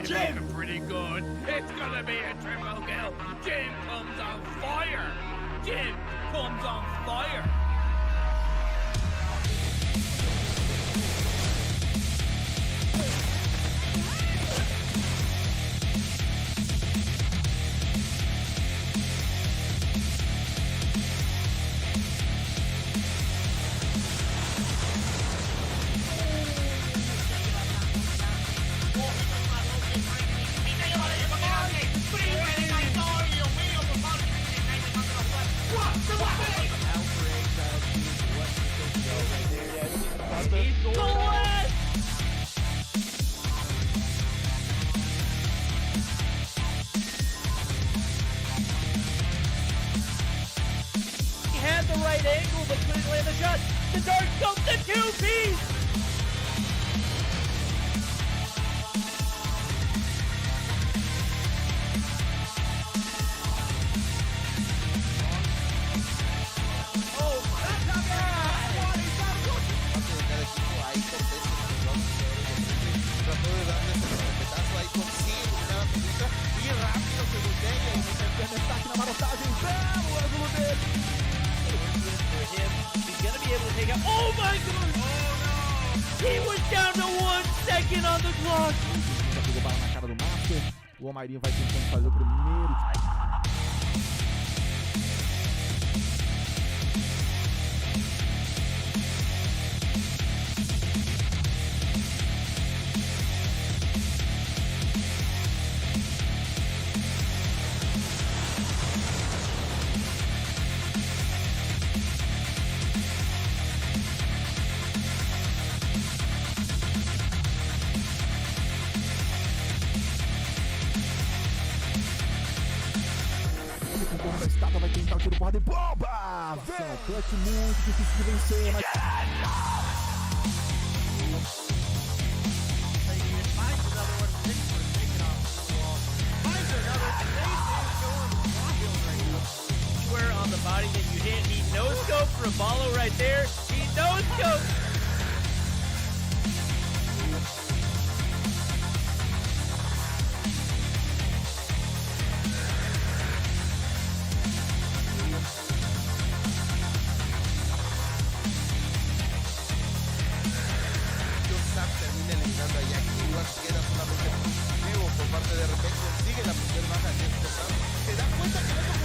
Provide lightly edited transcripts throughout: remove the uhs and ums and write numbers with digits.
Jim! Pretty good. It's gonna be a triple kill. Jim comes on fire. Jim comes on fire. He had the right angle, but couldn't land the shot. The dark scope, the two-piece! Oh my god! He was down to 1 second on the clock! Já pegou bala na cara do Master. O Almairinho vai tentando fazer o primeiro. Com o corpo da estátua vai tentar o tiro porrada e bomba! Vem! Clutch muito difícil de vencer, mas... Square on the body that you hit. He no-scoped Raballo right there. He no-scoped. Termina eliminando a Jackie, igual queda solamente positivo por parte de repente, sigue la primera baja de este round. Se da cuenta que no se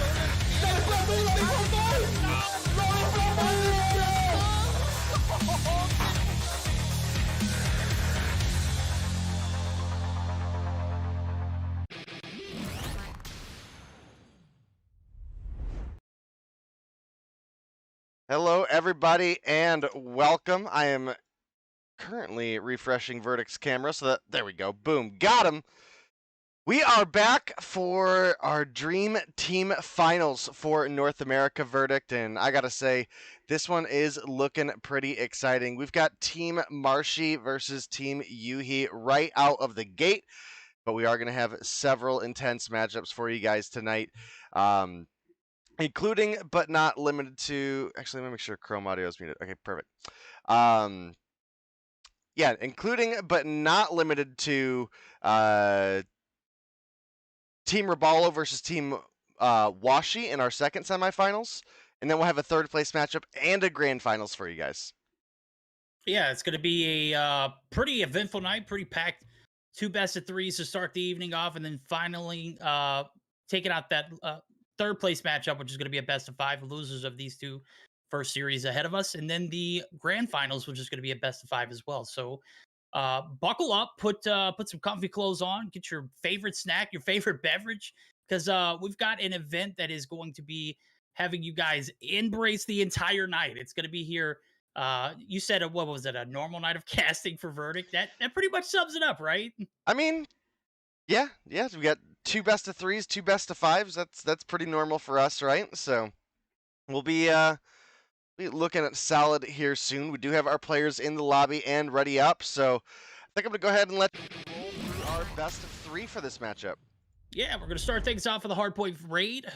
Hello, everybody, and welcome. I am currently refreshing Verdict's camera, so that there we go. Boom, got him. We are back for our Dream Team Finals for North America Verdict, and I gotta say, this one is looking pretty exciting. We've got Team Marshy versus Team Yuhi right out of the gate, but we are gonna have several intense matchups for you guys tonight. Including but not limited to, actually let me make sure Chrome audio is muted. Okay, perfect. Yeah, including but not limited to Team Raballo versus Team Washi in our second semifinals, and then we'll have a third place matchup and a grand finals for you guys. Yeah, it's going to be a pretty eventful night, pretty packed. 2 best of 3s to start the evening off, and then finally taking out that third place matchup, which is going to be a best of 5 losers of these 2 first series ahead of us, and then the grand finals, which is going to be a best of 5 as well. So buckle up, put some comfy clothes on, get your favorite snack, your favorite beverage, because we've got an event that is going to be having you guys embrace the entire night. It's going to be here. You said, what was it, a normal night of casting for Verdict? That pretty much sums it up, right? I mean, yeah, we got 2 best of 3s, 2 best of 5s. That's pretty normal for us, right? So we'll be looking at solid here soon. We do have our players in the lobby and ready up, so I think I'm gonna go ahead and let roll through our best of 3 for this matchup. Yeah, we're gonna start things off with a hardpoint raid,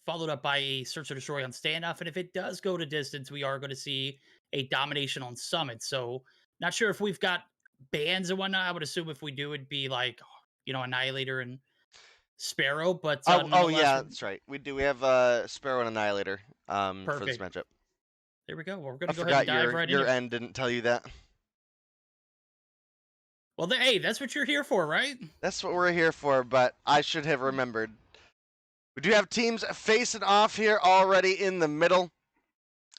followed up by a search or destroy on standoff, and if it does go to distance, we are going to see a domination on summit. So not sure if we've got bans and whatnot. I would assume if we do, it'd be like Annihilator and Sparrow. But Oh, nonetheless, yeah, that's right. We do. We have Sparrow and Annihilator for this perfect. matchup. There we go. We're I gonna go ahead forgot and dive right your into it. end didn't tell you that. Well, hey, that's what you're here for, right? That's what we're here for, but I should have remembered. We do have teams facing off here already in the middle.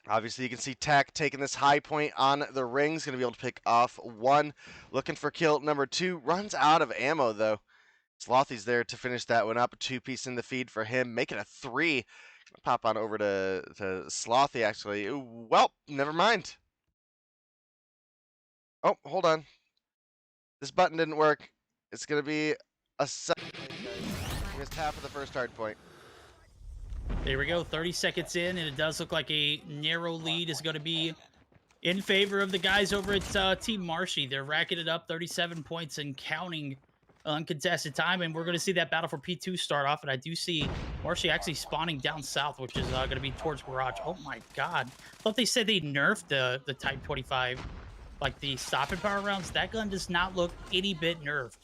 Obviously, you can see Tack taking this high point on the rings. Going to be able to pick off one. Looking for kill number 2. Runs out of ammo, though. Slothy's there to finish that one up. A 2-piece in the feed for him. Making a 3. Gonna pop on over to Slothy, actually. Ooh, well, never mind. Oh, hold on. This button didn't work. It's going to be a 7. We missed half of the first hard point. There we go. 30 seconds in, and it does look like a narrow lead is going to be in favor of the guys over at Team Marshy. They're racking it up, 37 points and counting uncontested time, and we're going to see that battle for P2 start off, and I do see Marshy actually spawning down south, which is going to be towards Garage. Oh my god. I thought they said they nerfed the Type 25, like the stopping power rounds. That gun does not look any bit nerfed.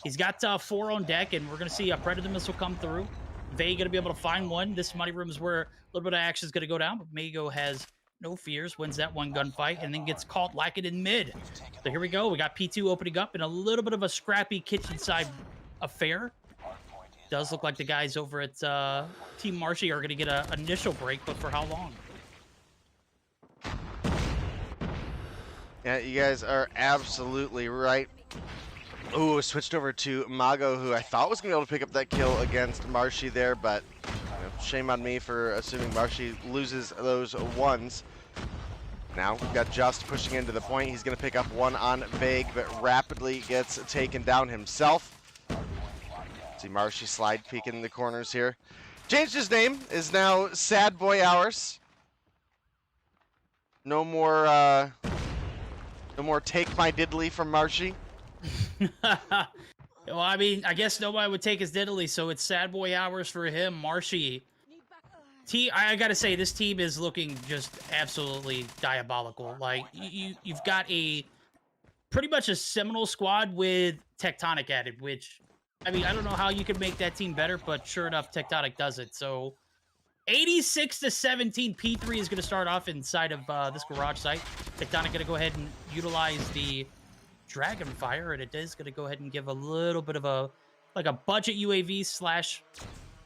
He's got 4 on deck, and we're going to see a Predator missile come through. Vay going to be able to find one. This money room is where a little bit of action is going to go down, but Mago has no fears, wins that one gunfight, and then gets caught lacking in mid. So here we go. We got P2 opening up in a little bit of a scrappy kitchen side affair. Does look like the guys over at Team Marshy are going to get an initial break, but for how long? Yeah, you guys are absolutely right. Ooh, switched over to Mago, who I thought was going to be able to pick up that kill against Marshy there, but shame on me for assuming Marshy loses those ones. Now, we've got Just pushing into the point. He's going to pick up one on Vague, but rapidly gets taken down himself. See Marshy slide peeking in the corners here. Changed his name, is now Sad Boy Hours. No more take my diddly from Marshy. Well, I mean, I guess nobody would take his diddly, so it's sad boy hours for him. Marshy. I gotta say, this team is looking just absolutely diabolical. Like, you've got a pretty much a Seminole squad with Tectonic added, which, I mean, I don't know how you could make that team better, but sure enough, Tectonic does it. So 86-17, P3 is going to start off inside of this garage site. Tectonic going to go ahead and utilize the Dragonfire, and it is going to go ahead and give a little bit of a budget UAV slash,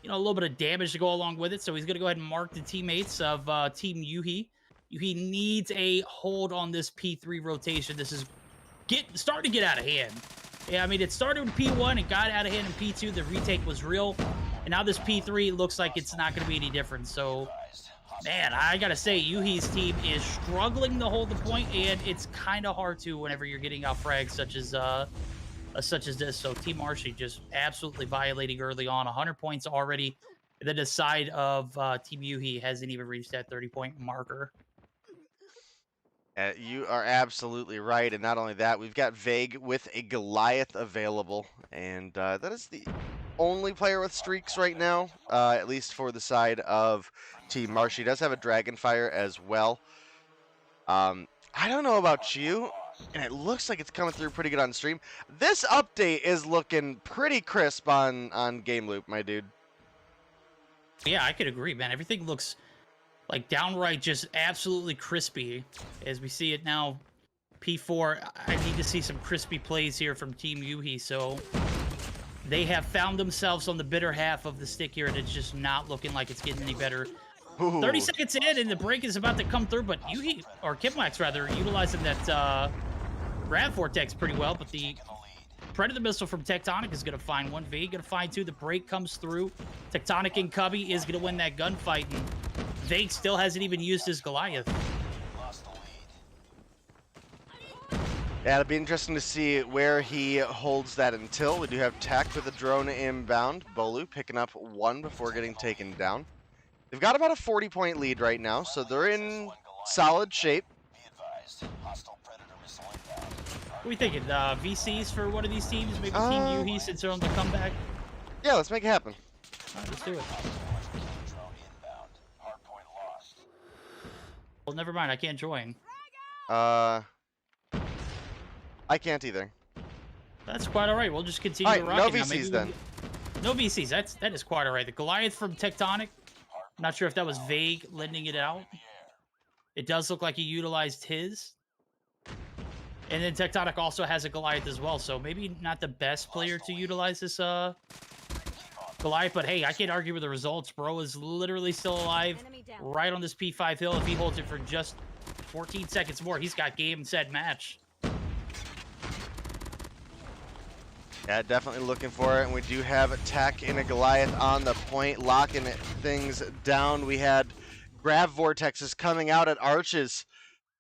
a little bit of damage to go along with it. So he's going to go ahead and mark the teammates of Team Yuhi. Yuhi needs a hold on this P3 rotation. This is starting to get out of hand. Yeah, I mean, it started with P1, it got out of hand in P2, the retake was real, and now this P3 looks like it's not going to be any different. So, man, I got to say, Yuhi's team is struggling to hold the point, and it's kind of hard to whenever you're getting out frags such as this. So Team Marshy just absolutely violating early on, 100 points already. And then the side of Team Yuhi hasn't even reached that 30-point marker. You are absolutely right, and not only that, we've got Vague with a Goliath available, and that is the only player with streaks right now, at least for the side of Team Marshy. Does have a Dragonfire as well. I don't know about you, and it looks like it's coming through pretty good on stream. This update is looking pretty crisp on Game Loop, my dude. Yeah, I could agree, man. Everything looks like downright just absolutely crispy as we see it now. P4, I need to see some crispy plays here from Team Yuhi. So they have found themselves on the bitter half of the stick here, and it's just not looking like it's getting any better. Ooh. 30 seconds in, and the break is about to come through, but Yuhi, or Kimlax rather, utilizing that Grav Vortex pretty well, but the Predator missile from Tectonic is going to find one. V going to find two. The break comes through. Tectonic and Cubby is going to win that gunfight, and Vake still hasn't even used his Goliath. Yeah, it'll be interesting to see where he holds that until. We do have Tech with a drone inbound. Bolu picking up one before getting taken down. They've got about a 40-point lead right now, so they're in solid shape. What are we thinking? VCs for one of these teams? Maybe Team Yuhi since they're on the comeback? Yeah, let's make it happen. All right, let's do it. Well, never mind. I can't join. I can't either. That's quite all right. We'll just continue All right, no rocking. VCs then. No VCs. That is quite all right. The Goliath from Tectonic. I'm not sure if that was vague lending it out. It does look like he utilized his. And then Tectonic also has a Goliath as well, so maybe not the best player to utilize this Goliath, but hey, I can't argue with the results. Bro is literally still alive right on this P5 hill. If he holds it for just 14 seconds more, he's got game, set, match. Yeah, definitely looking for it, and we do have a Tech and a Goliath on the point, locking things down. We had grab vortexes coming out at arches,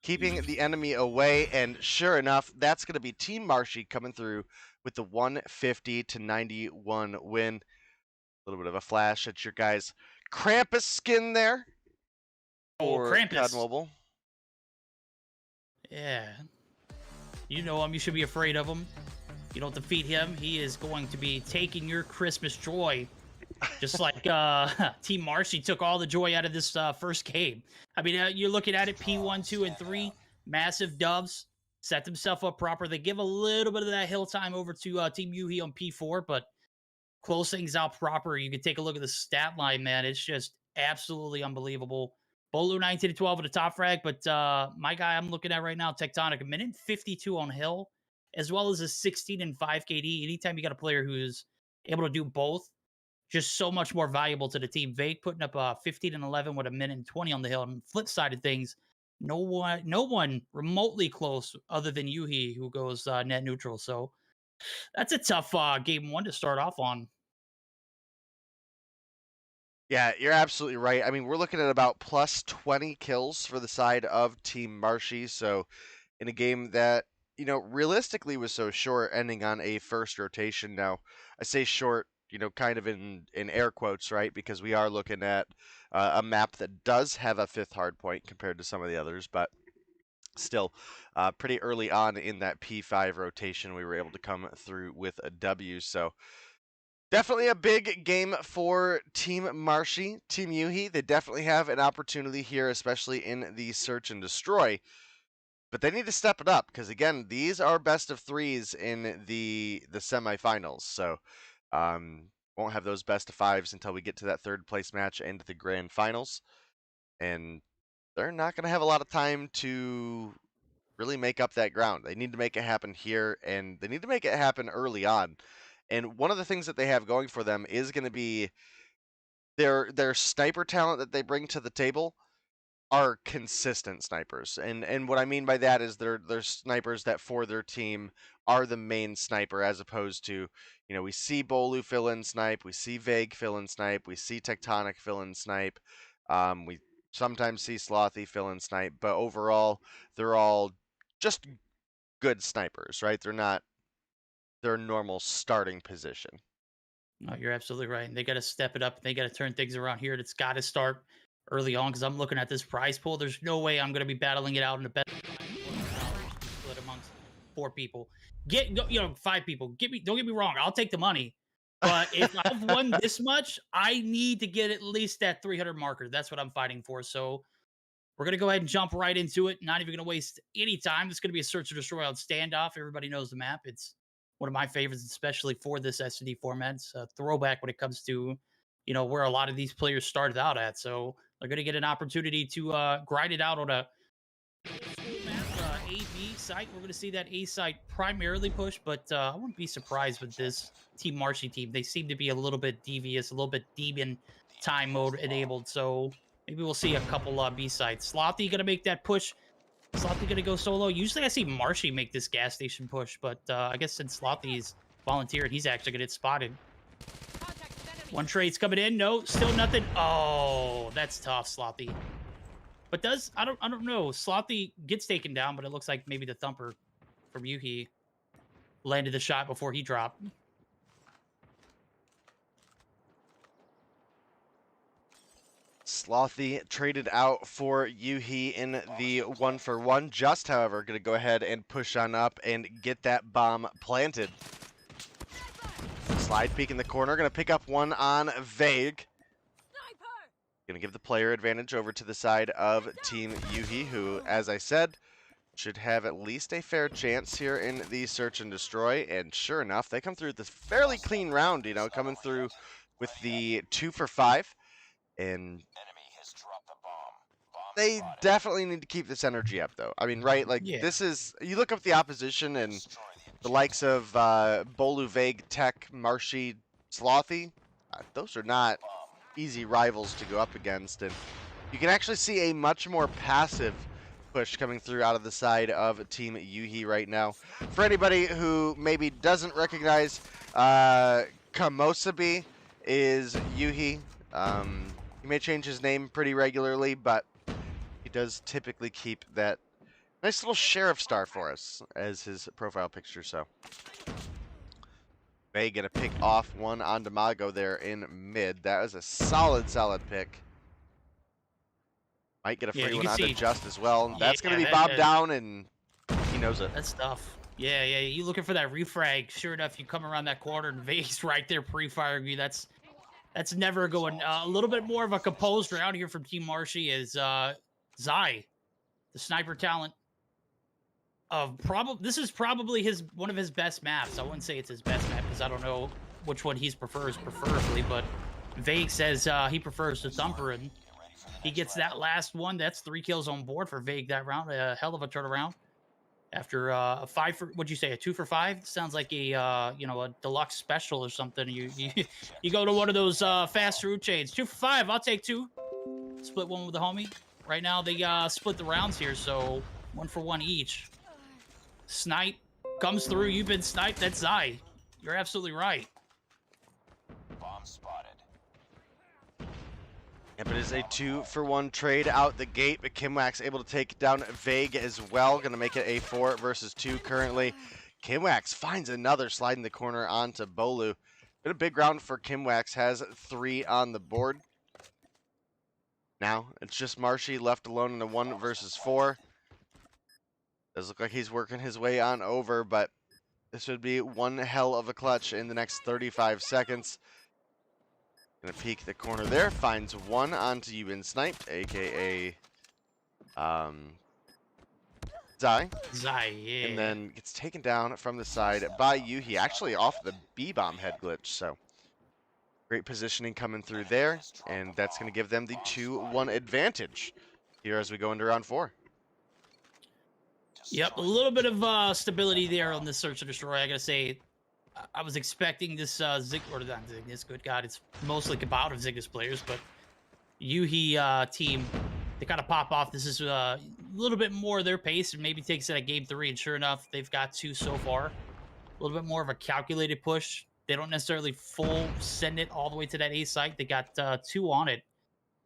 keeping the enemy away, and sure enough, that's going to be Team Marshy coming through with the 150-91 win. A little bit of a flash at your guys' Krampus skin there. Oh, Krampus. COD Mobile. Yeah. You know him. You should be afraid of him. You don't defeat him, he is going to be taking your Christmas joy. Just like Team Marshy took all the joy out of this first game. I mean, you're looking at it, P1, 2, and 3. Massive dubs. Set themselves up proper. They give a little bit of that hill time over to Team Yuhi on P4, but close things out proper. You can take a look at the stat line, man. It's just absolutely unbelievable. Bolu 19-12 with a top frag, but my guy I'm looking at right now, Tectonic, 1:52 on hill, as well as a 16-5 KD. Anytime you got a player who's able to do both, just so much more valuable to the team. Vague putting up 15-11 with 1:20 on the hill. And flip side of things, no one remotely close other than Yuhi, who goes net neutral. So that's a tough game one to start off on. Yeah, you're absolutely right. I mean, we're looking at about plus 20 kills for the side of Team Marshy. So in a game that, you know, realistically was so short, ending on a first rotation. Now, I say short, you know, kind of in air quotes, right? Because we are looking at a map that does have a 5th hard point compared to some of the others, but still pretty early on in that P5 rotation, we were able to come through with a W. So definitely a big game for Team Marshy. Team Yuhi, they definitely have an opportunity here, especially in the search and destroy. But they need to step it up because, again, these are best of 3s in the semifinals. So won't have those best of 5s until we get to that 3rd place match and the grand finals. And they're not going to have a lot of time to really make up that ground. They need to make it happen here, and they need to make it happen early on. And one of the things that they have going for them is going to be their sniper talent that they bring to the table are consistent snipers. And what I mean by that is they're snipers that for their team are the main sniper, as opposed to, you know, we see Bolu fill in snipe, we see Vague fill in snipe, we see Tectonic fill in snipe, we sometimes see Slothy fill in snipe, but overall they're all just good snipers, right? They're not their normal starting position. No, you're absolutely right. They got to step it up. They got to turn things around here. It's got to start early on, because I'm looking at this prize pool. There's no way I'm going to be battling it out in a bet split amongst 4 people. 5 people. Don't get me wrong. I'll take the money. But if I've won this much, I need to get at least that 300 marker. That's what I'm fighting for. So we're going to go ahead and jump right into it. Not even going to waste any time. It's going to be a search and destroy on standoff. Everybody knows the map. It's one of my favorites, especially for this S&D format. It's a throwback when it comes to, you know, where a lot of these players started out at. So they're going to get an opportunity to grind it out on a A-B site. We're going to see that A site primarily push, but I wouldn't be surprised with this Team Marshy team. They seem to be a little bit devious, a little bit demon time mode enabled. So maybe we'll see a couple B sites. Slothy going to make that push. Slothy going to go solo. Usually I see Marshy make this gas station push, but I guess since Slothy's volunteered, he's actually going to get spotted. One trade's coming in. No, still nothing. Oh, that's tough, Slothy. But I don't know. Slothy gets taken down, but it looks like maybe the thumper from Yuhi landed the shot before he dropped. Slothy traded out for Yuhi in the 1-for-1. Just, however, going to go ahead and push on up and get that bomb planted. Slide peek in the corner. Going to pick up one on Vague. Going to give the player advantage over to the side of Team Yuhi, who, as I said, should have at least a fair chance here in the search and destroy. And sure enough, they come through this fairly clean round, you know, coming through with the 2 for 5. And they definitely need to keep this energy up, though. I mean, right? Like, Yeah. this is, you look up the opposition and the likes of Bolu, Vague, Tech, Marshy, Slothy, those are not easy rivals to go up against. And you can actually see a much more passive push coming through out of the side of Team Yuhi right now. For anybody who maybe doesn't recognize, Kamosabi is Yuhi. He may change his name pretty regularly, but he does typically keep that nice little sheriff star for us as his profile picture. So Bay gonna pick off one on Demago there in mid. That was a solid pick. Might get a free one onto Just as well. That's gonna be bobbed down, and he knows it. That's tough. Yeah, you looking for that refrag. Sure enough, you come around that corner and Vegas right there pre-firing you. That's never going. A little bit more of a composed round here from Team Marshy is Zai, the sniper talent of this is probably one of his best maps. I wouldn't say it's his best map because I don't know which one he prefers preferably, but Vague says he prefers the Thumper, and he gets that last one. That's 3 kills on board for Vague that round. A hell of a turnaround after a 5 for, what'd you say, a 2 for 5? Sounds like a you know, a deluxe special or something. You go to one of those fast food chains. 2 for 5, I'll take 2. Split one with the homie. Right now they split the rounds here, so 1 for 1 each. Snipe comes through. You've been sniped. That's Zai. You're absolutely right. Bomb spotted. Yep, it is a 2 for 1 trade out the gate, but Kimwax able to take down Vague as well. Gonna make it a 4 versus 2 currently. Kimwax finds another slide in the corner onto Bolu. Been a big round for Kimwax, has 3 on the board. Now it's just Marshy left alone in a 1 versus 4. Does look like he's working his way on over, but this would be one hell of a clutch in the next 35 seconds. Gonna peek the corner there, finds one onto Yubin Snipe, aka Zai. Zai, yeah. And then gets taken down from the side by Yuhi, actually off the B-bomb head glitch, so great positioning coming through there, and that's gonna give them the 2-1 advantage here as we go into round 4. Yep, a little bit of stability there on this search and destroy. I gotta say, I was expecting this Zig, or not Zignis, good God, it's mostly about of Zignis players, but Yuhi team, they kind of pop off. This is a little bit more their pace, and maybe takes it at game 3, and sure enough, they've got 2 so far. A little bit more of a calculated push. They don't necessarily full send it all the way to that A site. They got 2 on it.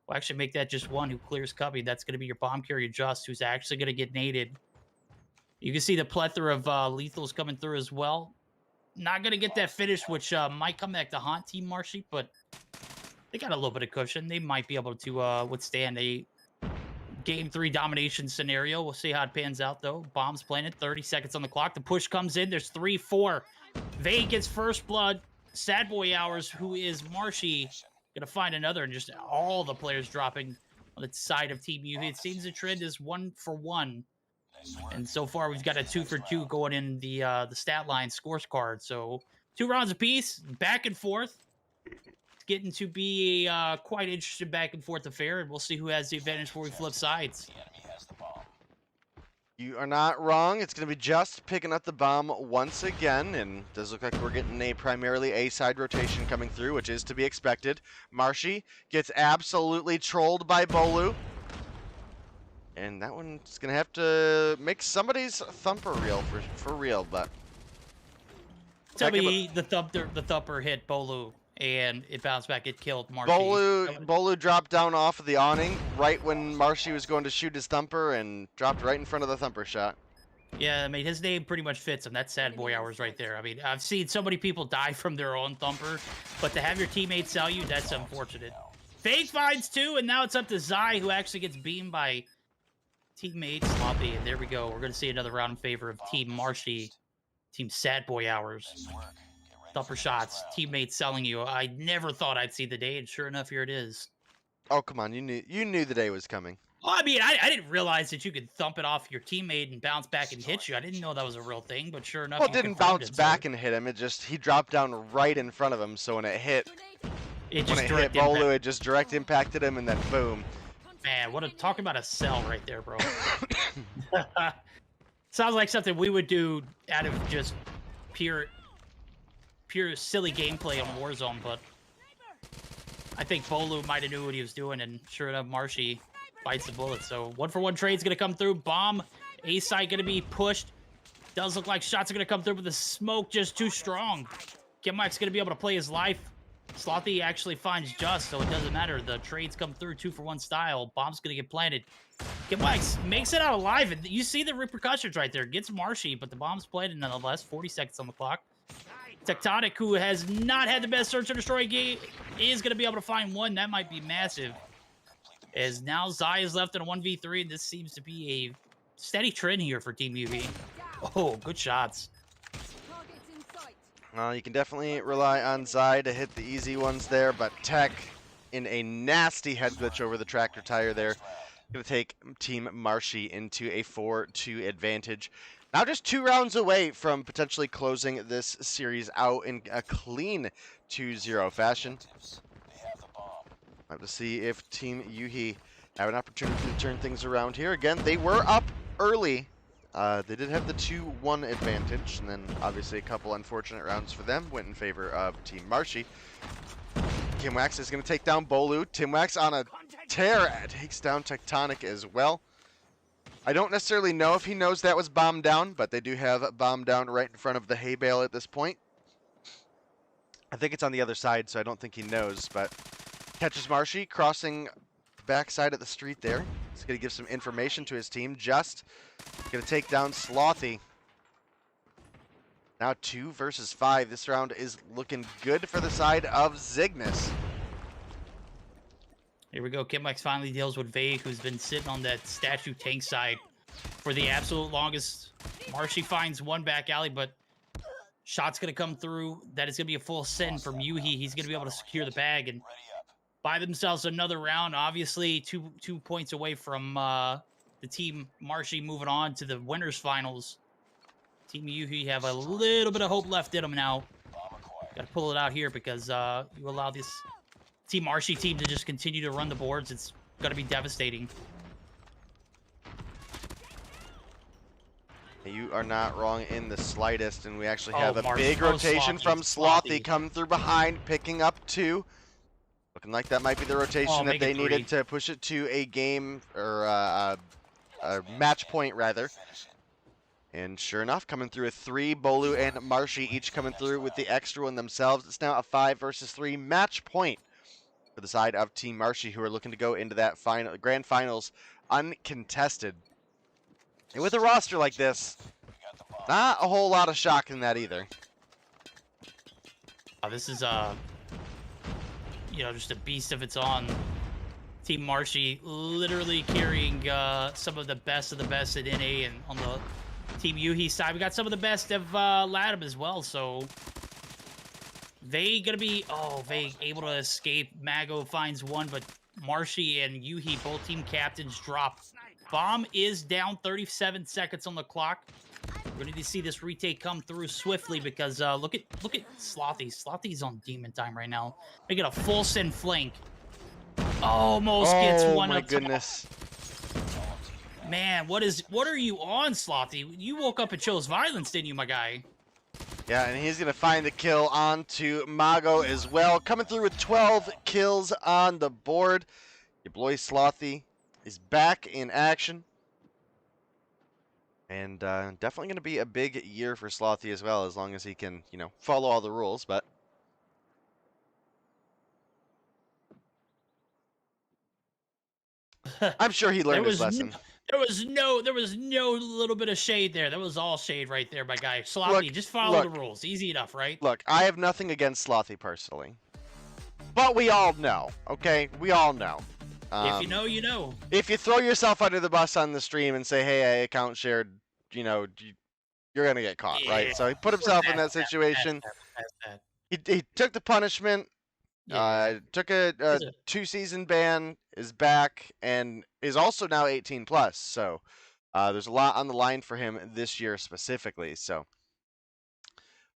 We'll actually make that just 1 who clears cubby. That's going to be your bomb carrier Just, who's actually going to get naded. You can see the plethora of lethals coming through as well. Not going to get that finish, which might come back to haunt Team Marshy, but they got a little bit of cushion. They might be able to withstand a game 3 domination scenario. We'll see how it pans out, though. Bombs planted, 30 seconds on the clock. The push comes in. There's 3-4. Vague gets first blood. Sad Boy Hours, who is Marshy, going to find another, and just all the players dropping on the side of Team U. It seems the trend is 1 for 1. And so far, we've got a 2 for 2 going in the stat line scores card. So 2 rounds apiece, back and forth. It's getting to be a quite interesting back and forth affair, and we'll see who has the advantage before we flip sides. The enemy has the bomb. You are not wrong. It's going to be Just picking up the bomb once again, and it does look like we're getting a primarily A-side rotation coming through, which is to be expected. Marshy gets absolutely trolled by Bolu. And that one's going to have to make somebody's thumper real for real, but... Tell me the thumper hit Bolu, and it bounced back, it killed Marshy. Bolu dropped down off of the awning right when Marshy was going to shoot his thumper and dropped right in front of the thumper shot. Yeah, I mean, his name pretty much fits him. That's Sad Boy Hours right there. I mean, I've seen so many people die from their own thumper, but to have your teammates sell you, that's unfortunate. Fake finds 2, and now it's up to Zai, who actually gets beamed by teammate Sloppy, and there we go. We're going to see another round in favor of Team Marshy, Team Sad Boy Hours. Thumper shots, teammates selling you. I never thought I'd see the day, and sure enough, here it is. Oh, come on. You knew the day was coming. Well, I mean, I didn't realize that you could thump it off your teammate and bounce back and hit you. I didn't know that was a real thing, but sure enough, Well, it you didn't confirmed bounce it, back sir. and hit him. He dropped down right in front of him. So when it hit direct Bolu, impact. it just direct impacted him, and then boom. Man, talking about a cell right there, bro. Sounds like something we would do out of just pure silly gameplay on Warzone, but I think Bolu might have knew what he was doing, and sure enough, Marshy bites the bullet. So 1-for-1 trade's gonna come through. Bomb, A side gonna be pushed. Does look like shots are gonna come through, but the smoke just too strong. Kimwack's gonna be able to play his life. Slothy actually finds Just, so it doesn't matter. The trades come through 2-for-1 style. Bomb's gonna get planted. Kimwax makes it out alive, and you see the repercussions right there. Gets Marshy, but the bomb's planted nonetheless. 40 seconds on the clock. Tectonic, who has not had the best search and destroy game, is going to be able to find one. That might be massive. As now Zai is left in a 1v3, and this seems to be a steady trend here for Team UV. Oh, good shots. You can definitely rely on Zai to hit the easy ones there, but Tech in a nasty head glitch over the tractor tire there. Going to take Team Marshy into a 4-2 advantage. Now just 2 rounds away from potentially closing this series out in a clean 2-0 fashion. Have to see if Team Yuhi have an opportunity to turn things around here. Again, they were up early. They did have the 2-1 advantage, and then obviously a couple unfortunate rounds for them went in favor of Team Marshy. Kimwax is going to take down Bolu. Timwax on a tear takes down Tectonic as well. I don't necessarily know if he knows that was bomb down, but they do have bomb down right in front of the hay bale at this point. I think it's on the other side, so I don't think he knows, but catches Marshy crossing backside of the street there. He's going to give some information to his team. Just going to take down Slothy. Now 2 versus 5. This round is looking good for the side of Zygnus. Here we go. Kimwax finally deals with Vague, who's been sitting on that statue tank side for the absolute longest. Marshy finds one back alley, but shot's going to come through. That is going to be a full send from Yuhi. He's going to be able to secure the bag and buy themselves another round. Obviously, two points away from the Team Marshy moving on to the winners finals. Team Yuhi have a little bit of hope left in them now. Got to pull it out here because you allow this Team Marshy team to just continue to run the boards. It's going to be devastating. You are not wrong in the slightest, and we actually have a Mars, big rotation from Slothy coming through behind, picking up 2. Looking like that might be the rotation that they needed to push it to a game, or a match point, rather. And sure enough, coming through with 3, Bolu and Marshy each coming through with the extra one themselves. It's now a 5 versus 3 match point for the side of Team Marshy, who are looking to go into that grand finals uncontested. And with a roster like this, not a whole lot of shock in that either. This is just a beast of its own. Team Marshy literally carrying some of the best at NA, and on the Team Yuhi side, we got some of the best of LATAM as well. So they gonna be they able to escape. Mago finds one, but Marshy and Yuhi, both team captains, drop. Bomb is down. 37 seconds on the clock. We're going to see this retake come through swiftly because look at Slothy. Slothy's on demon time right now. They get a full send flank. Almost gets one up. Oh my goodness. Man, what are you on, Slothy? You woke up and chose violence, didn't you, my guy? Yeah, and he's going to find the kill onto Mago as well. Coming through with 12 kills on the board. Your boy Slothy is back in action. And definitely going to be a big year for Slothy as well, as long as he can, follow all the rules. But I'm sure he learned his lesson. There was no little bit of shade there. That was all shade right there, my guy. Slothy, just follow the rules. Easy enough, right? Look, I have nothing against Slothy personally. But we all know, okay? We all know. If you know, you know. If you throw yourself under the bus on the stream and say, hey, I account shared, you're going to get caught, right? So he put himself in that situation. He took the punishment. Yeah. Took a Is it- 2-season ban, is back, and is also now 18 plus. So there's a lot on the line for him this year specifically. So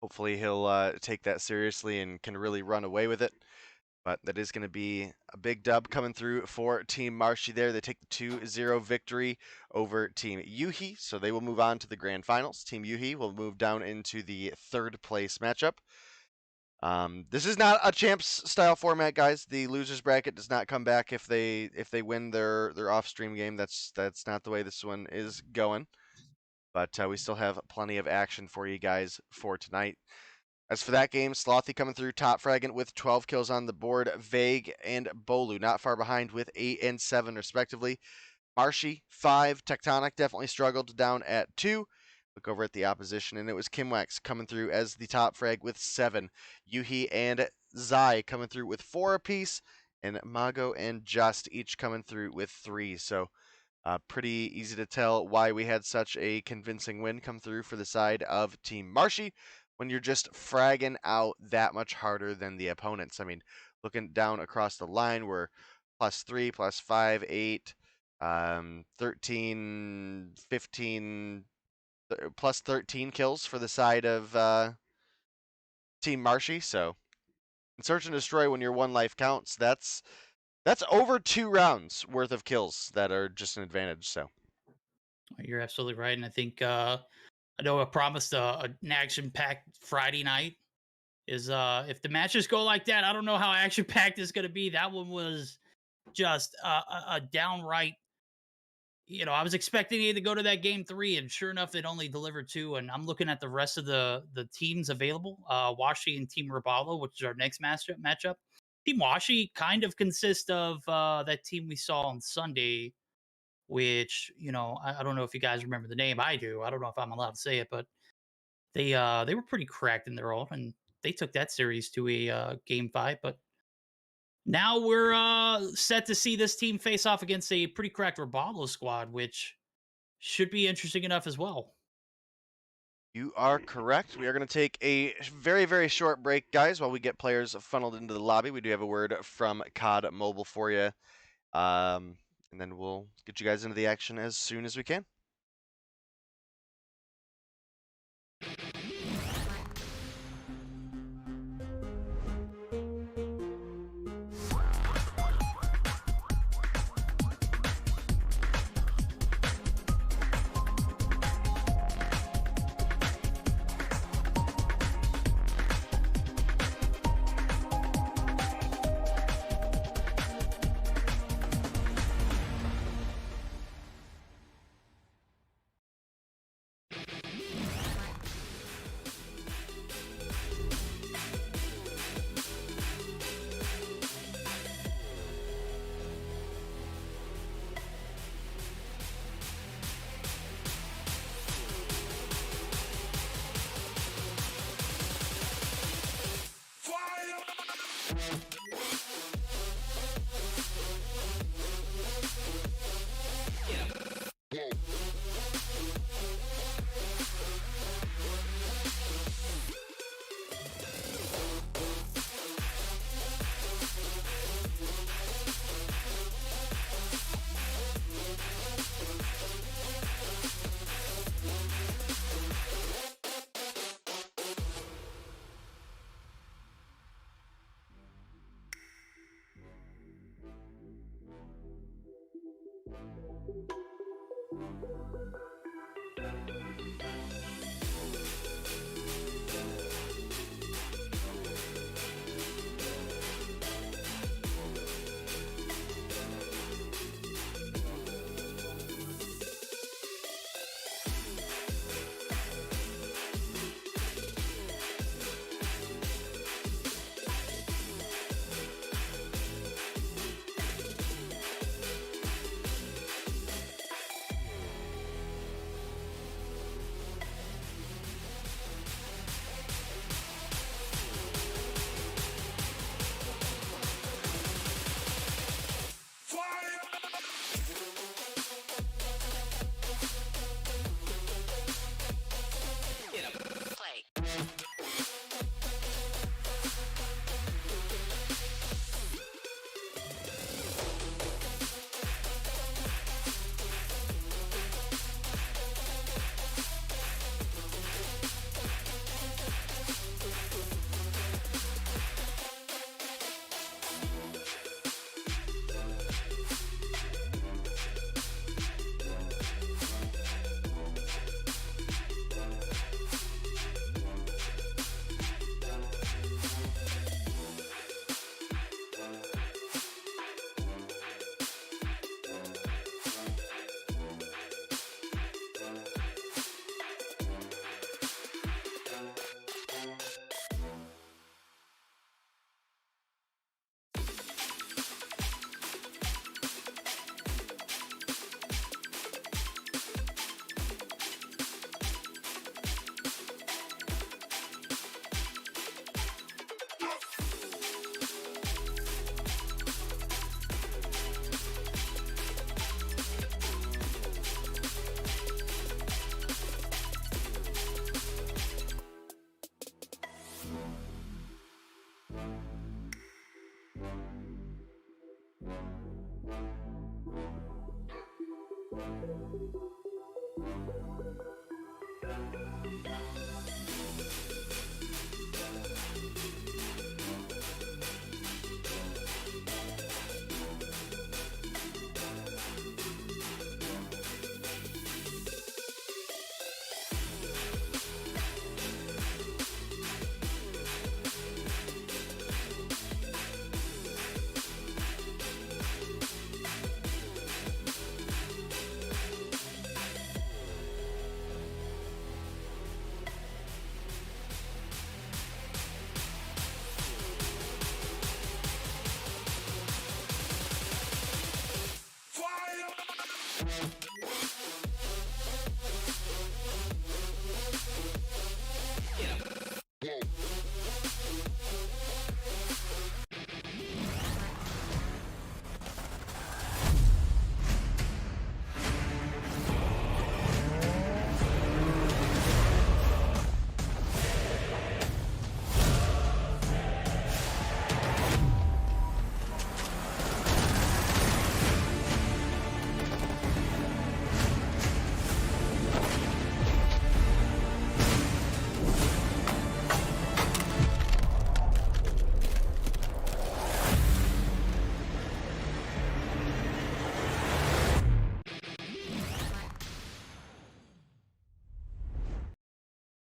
hopefully he'll take that seriously and can really run away with it. But that is going to be a big dub coming through for Team Marshy there. They take the 2-0 victory over Team Yuhi, so they will move on to the grand finals. Team Yuhi will move down into the third place matchup. This is not a champs style format, guys. The losers bracket does not come back if they win their off stream game. That's not the way this one is going. But we still have plenty of action for you guys for tonight. As for that game, Slothy coming through top fragging with 12 kills on the board. Vague and Bolu not far behind with 8 and 7 respectively. Marshy 5. Tectonic definitely struggled down at 2. Look over at the opposition, and it was Kimwax coming through as the top frag with 7. Yuhi and Zai coming through with 4 apiece, and Mago and Just each coming through with 3. So pretty easy to tell why we had such a convincing win come through for the side of Team Marshy when you're just fragging out that much harder than the opponents. I mean, looking down across the line, we're +3, +5, 8, 13, 15, +13 kills for the side of Team Marshy. So, in Search and Destroy, when your 1 life counts, that's over 2 rounds worth of kills that are just an advantage. So, You're absolutely right, and I think I know I promised an action-packed Friday night. Is if the matches go like that, I don't know how action-packed it's going to be. That one was just a downright. I was expecting it to go to that game 3, and sure enough, they'd only delivered 2. And I'm looking at the rest of the teams available. Washi and Team Rabalo, which is our next matchup. Team Washi kind of consists of that team we saw on Sunday, which I don't know if you guys remember the name. I do. I don't know if I'm allowed to say it, but they were pretty cracked in their role, and they took that series to a game 5. But now we're set to see this team face off against a pretty cracked Rabalo squad, which should be interesting enough as well. you are correct. We are going to take a very, very short break, guys, while we get players funneled into the lobby. We do have a word from COD Mobile for you. And then we'll get you guys into the action as soon as we can.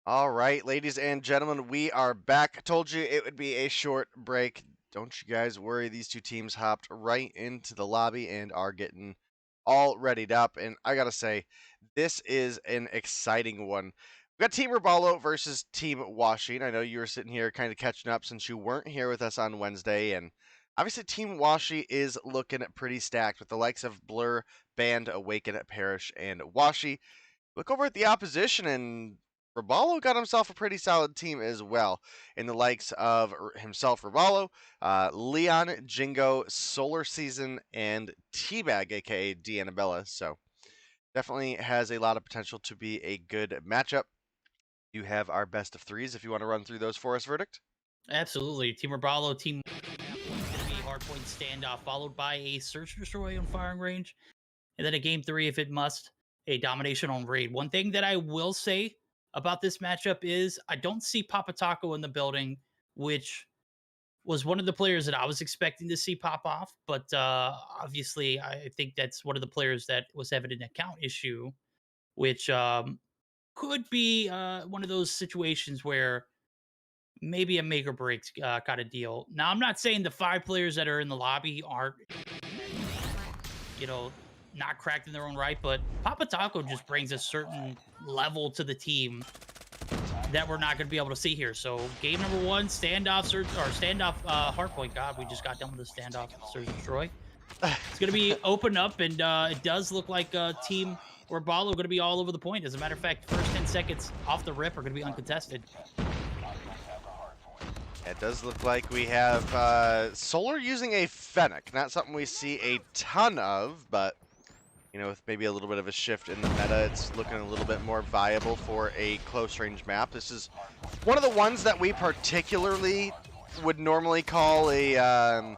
All right, ladies and gentlemen, we are back. I told you it would be a short break. Don't you guys worry. These two teams hopped right into the lobby and are getting all readied up. And I got to say, this is an exciting one. We got Team Robalo versus Team Washing. I know you were sitting here kind of catching up since you weren't here with us on Wednesday. And obviously, Team Washi is looking pretty stacked with the likes of Blur, Band, Awaken, Parish, and Washi. Look over at the opposition, and Robalo got himself a pretty solid team as well, in the likes of himself, Robalo, Leon, Jingo, Solar Season, and Teabag, aka D'Annabella. So definitely has a lot of potential to be a good matchup. You have our best of threes if you want to run through those for us, Verdict. Absolutely. Team Robalo, Team is going to be a hardpoint standoff, followed by a search and destroy on firing range, and then a game 3 if it must, a domination on raid. One thing that I will say about this matchup is I don't see Papa Taco in the building, which was one of the players that I was expecting to see pop off. But obviously, I think that's one of the players that was having an account issue, which could be one of those situations where maybe a make or break kind of deal. Now, I'm not saying the 5 players that are in the lobby aren't, you know, not cracked in their own right, but Papa Taco just brings a certain level to the team that we're not going to be able to see here. So game number 1, standoff search or standoff hardpoint. God, we just got done with the standoff search and destroy. It's going to be open up, and it does look like Team Robalo going to be all over the point. As a matter of fact, first 10 seconds off the rip are going to be uncontested. It does look like we have Solar using a Fennec. Not something we see a ton of, but you know, with maybe a little bit of a shift in the meta, it's looking a little bit more viable for a close range map. This is one of the ones that we particularly would normally call a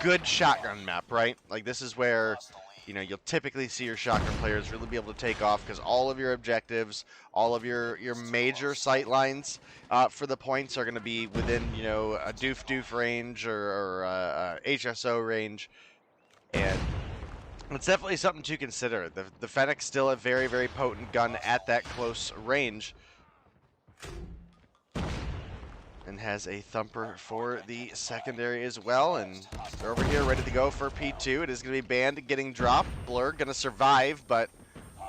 good shotgun map, right? Like, this is where, you know, you'll typically see your shotgun players really be able to take off, because all of your objectives, all of your major sight lines for the points are going to be within, you know, a doof range or HSO range. And it's definitely something to consider. The Fennec's still a very, very potent gun at that close range. And has a thumper for the secondary as well. And they're over here ready to go for P2. It is going to be Band getting dropped. Blur going to survive, but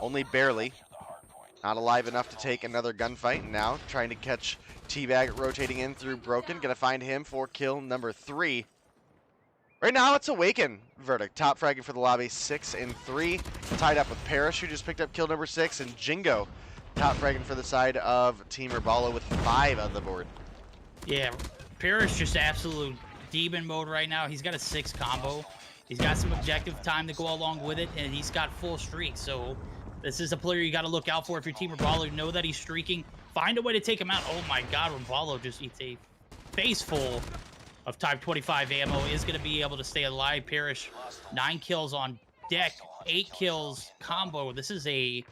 only barely. Not alive enough to take another gunfight. Now trying to catch Teabag rotating in through Broken. Going to find him for kill number 3. Right now, it's Awaken, Verdict. Top fragging for the lobby, 6 and 3. Tied up with Parish, who just picked up kill number 6, and Jingo, top fragging for the side of Team Robalo with 5 on the board. Yeah, Parish just absolute demon mode right now. He's got a 6 combo. He's got some objective time to go along with it, and he's got full streak. So this is a player you got to look out for if you're Team Robalo. Know that he's streaking. Find a way to take him out. Oh my God, Robalo just eats a face full of Type 25 ammo, is going to be able to stay alive. Parish, 9 kills on deck, 8 kills combo. This is a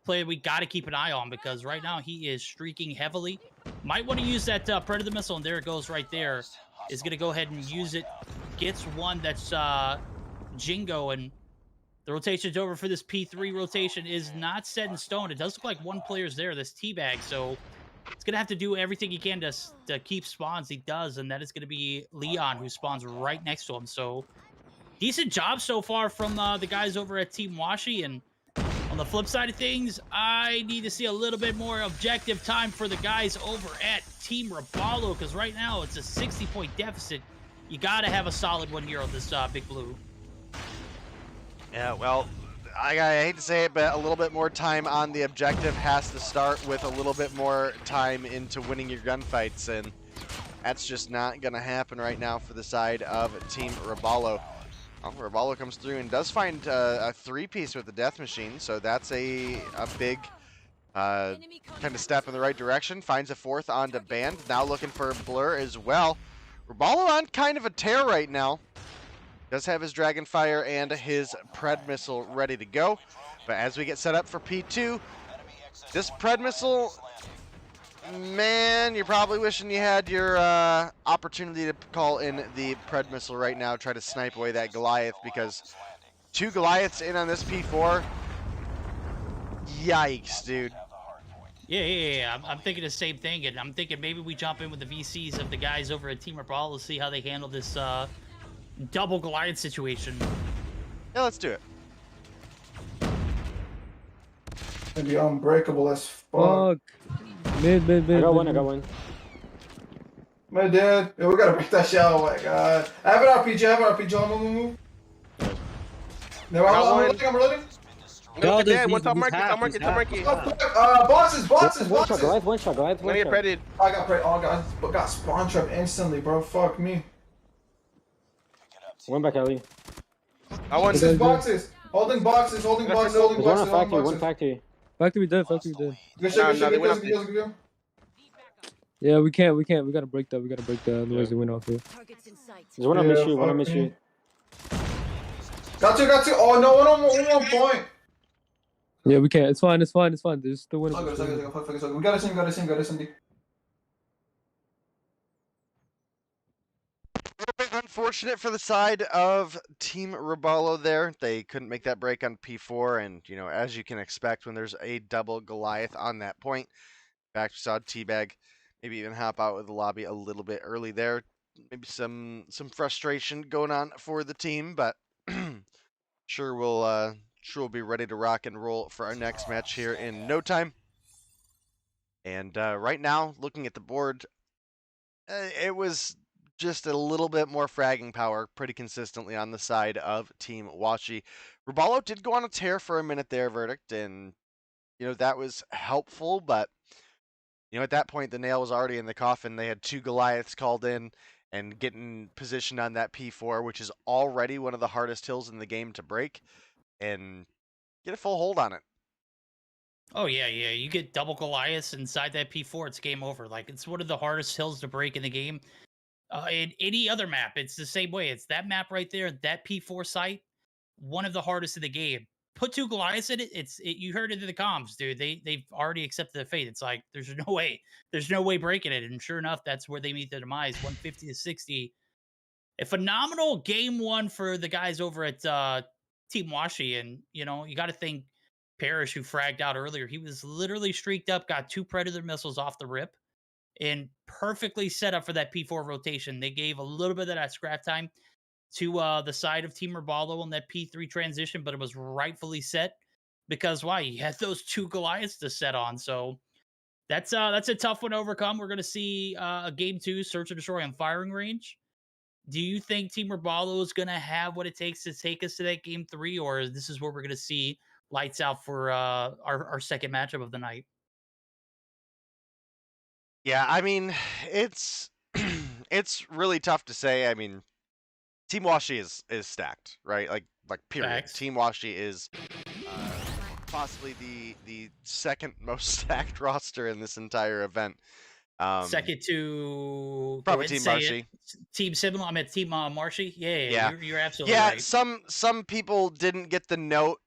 player we got to keep an eye on, because right now he is streaking heavily. Might want to use that Predator missile, and there it goes right there. Is going to go ahead and use it. Gets one that's Jingo, and the rotation's over for this P3 rotation. Is not set in stone. It does look like one player's there, this Teabag, so it's going to have to do everything he can to keep spawns. He does, and that is going to be Leon, who spawns right next to him. So decent job so far from the guys over at Team Washi. And on the flip side of things, I need to see a little bit more objective time for the guys over at Team Robalo, because right now it's a 60-point deficit. You got to have a solid one here on this Big Blue. Yeah, well, I hate to say it, but a little bit more time on the objective has to start with a little bit more time into winning your gunfights, and that's just not going to happen right now for the side of Team Raballo. Oh, Raballo comes through and does find a 3-piece with the Death Machine, so that's a big kind of step in the right direction. Finds a 4th onto Band, now looking for Blur as well. Raballo on kind of a tear right now. Does have his Dragonfire and his Pred Missile ready to go. But as we get set up for P2, this Pred Missile, man, you're probably wishing you had your opportunity to call in the Pred Missile right now, try to snipe away that Goliath, because 2 Goliaths in on this P4, yikes, dude. Yeah. I'm thinking the same thing, and I'm thinking maybe we jump in with the VCs of the guys over at Team Raballo to see how they handle this double Goliath situation. Yeah, let's do it. Gonna be unbreakable as fuck. Fuck. Mid. I got one. My dad. Yeah, we gotta break that shit. Oh my god. I have an RPG. Move. No, I'm reloading. No, dead. One top market. I'm marking. Oh, fuck. Boxes. One shot, Goliath. I'm gonna get predded. I got prayed. Oh god, I got spawn trap instantly, bro. Fuck me. One back, Ellie. I want Boxes. Holding boxes. There's one on factory, one factory. Factory dead. Good shit. Go. Yeah, we can't. We gotta break that. Otherwise they win off here. There's one on mission. Got two. Oh no, one point. Yeah, we can't. It's fine. There's still winning. We got a SMD. A little bit unfortunate for the side of Team Raballo there. They couldn't make that break on P4, and, you know, as you can expect when there's a double Goliath on that point. In fact, we saw Teabag maybe even hop out of the lobby a little bit early there. Maybe some frustration going on for the team, but sure we'll be ready to rock and roll for our next match here in no time. And right now, looking at the board, it was just a little bit more fragging power pretty consistently on the side of Team Washi. Raballo did go on a tear for a minute there, Verdict, and, you know, that was helpful, but, you know, at that point, the nail was already in the coffin. They had 2 Goliaths called in and getting positioned on that P4, which is already one of the hardest hills in the game to break, and get a full hold on it. Oh, yeah. You get double Goliaths inside that P4, it's game over. Like, it's one of the hardest hills to break in the game. In any other map, it's the same way. It's that map right there, that P4 site, one of the hardest in the game. Put 2 Goliaths in it. You heard it in the comms, dude. They've already accepted the fate. It's like there's no way breaking it. And sure enough, that's where they meet their demise. 150 to 60. A phenomenal game 1 for the guys over at Team Washi. And you know, you got to think Parrish, who fragged out earlier. He was literally streaked up, got 2 Predator missiles off the rip, and perfectly set up for that P4 rotation. They gave a little bit of that scrap time to the side of Team Raballo on that P3 transition, but it was rightfully set because why? You had those 2 Goliaths to set on. So that's a tough one to overcome. We're going to see a game 2, Search and Destroy on firing range. Do you think Team Raballo is going to have what it takes to take us to that game 3, or this is where we're going to see lights out for our second matchup of the night? Yeah, I mean, it's it's really tough to say. I mean, Team Washi is stacked, right? Like period. Facts. Team Washi is possibly the second most stacked roster in this entire event. Second to probably Team Marshy. Team Similar. I mean, Team Marshy. Yeah. You're absolutely Yeah, right. some people didn't get the note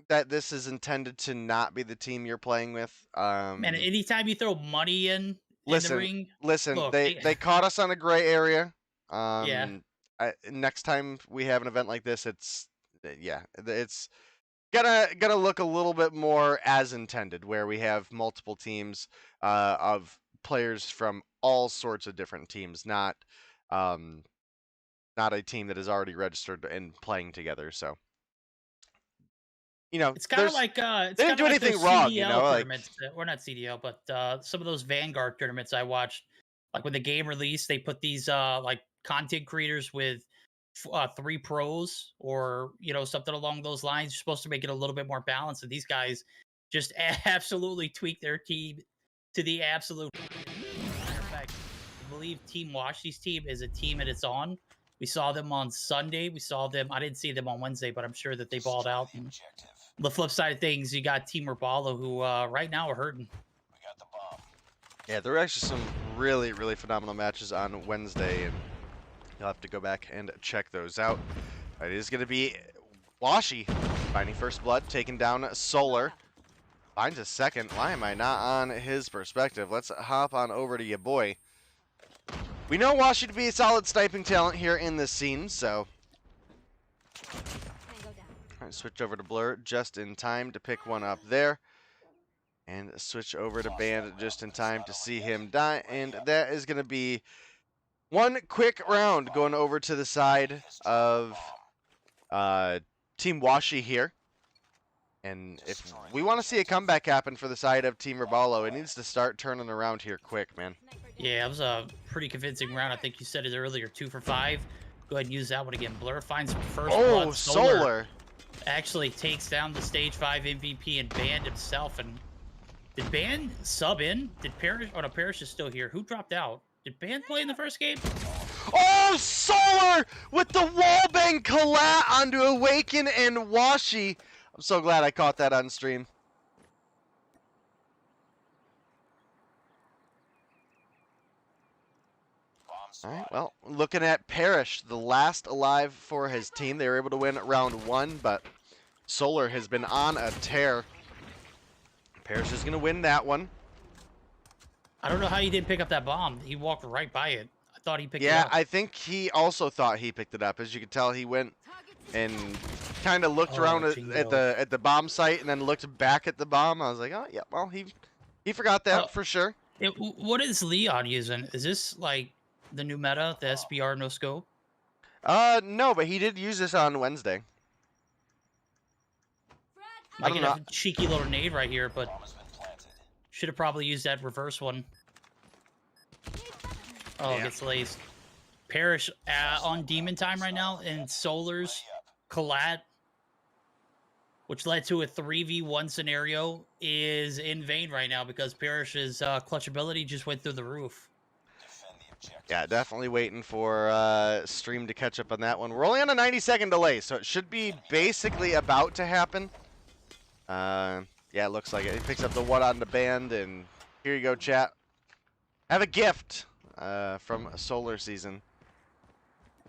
that this is intended to not be the team you're playing with. Man, anytime you throw money in the ring, listen, look, they caught us on a gray area. Yeah. Next time we have an event like this, it's gonna look a little bit more as intended, where we have multiple teams of players from all sorts of different teams, not a team that is already registered and playing together. So, you know, it's kind of like they didn't do anything wrong, you know, tournaments, or not CDL, but some of those Vanguard tournaments I watched, like when the game released, they put these like content creators with three pros or something along those lines. You're supposed to make it a little bit more balanced, and these guys just absolutely tweak their team to the absolute. Matter of fact, I believe Team Washi's team is a team at its own. We saw them on Sunday. We saw them. I didn't see them on Wednesday, but I'm sure that they balled out. And the flip side of things, you got Team Rabalo, who right now are hurting. We got the bomb. Yeah, there were actually some really, really phenomenal matches on Wednesday, and you'll have to go back and check those out. It is going to be Washi finding first blood, taking down Solar. Finds a second. Why am I not on his perspective? Let's hop on over to your boy. We know Washi to be a solid sniping talent here in this scene, so Alright, switch over to Blur just in time to pick one up there. And switch over to Bandit just in time to see him die. And that is going to be one quick round going over to the side of Team Washi here. And if we want to see a comeback happen for the side of Team Rabalo, it needs to start turning around here quick, man. Yeah, it was a pretty convincing round. I think you said it earlier, 2 for 5. Go ahead and use that one again. Blur finds first blood. Oh, Solar actually takes down the Stage 5 MVP and Band himself. And did Band sub in? Did Parrish? Oh, no, Parrish is still here. Who dropped out? Did Band play in the first game? Oh, Solar with the wallbang collat onto Awaken and Washi. I'm so glad I caught that on stream. Alright, well, looking at Parrish, the last alive for his team. They were able to win round 1, but Solar has been on a tear. Parrish is going to win that one. I don't know how he didn't pick up that bomb. He walked right by it. I thought he picked it up. Yeah, I think he also thought he picked it up. As you can tell, he went and kind of looked around at the bomb site and then looked back at the bomb. I was like, oh, yeah, well, he forgot that for sure. What is Leon using? Is this like the new meta, the SBR no scope? No, but he did use this on Wednesday. I get a cheeky little nade right here, but should have probably used that reverse one. Oh, yeah. Gets laced. Parrish on Demon Time right now, and Solar's collat, which led to a 3v1 scenario, is in vain right now because Parrish's clutch ability just went through the roof. Yeah, definitely waiting for stream to catch up on that one. We're only on a 90-second delay, so it should be basically about to happen. Yeah, it looks like it. He picks up the one on the band, and here you go, chat. Have a gift from Solar Season.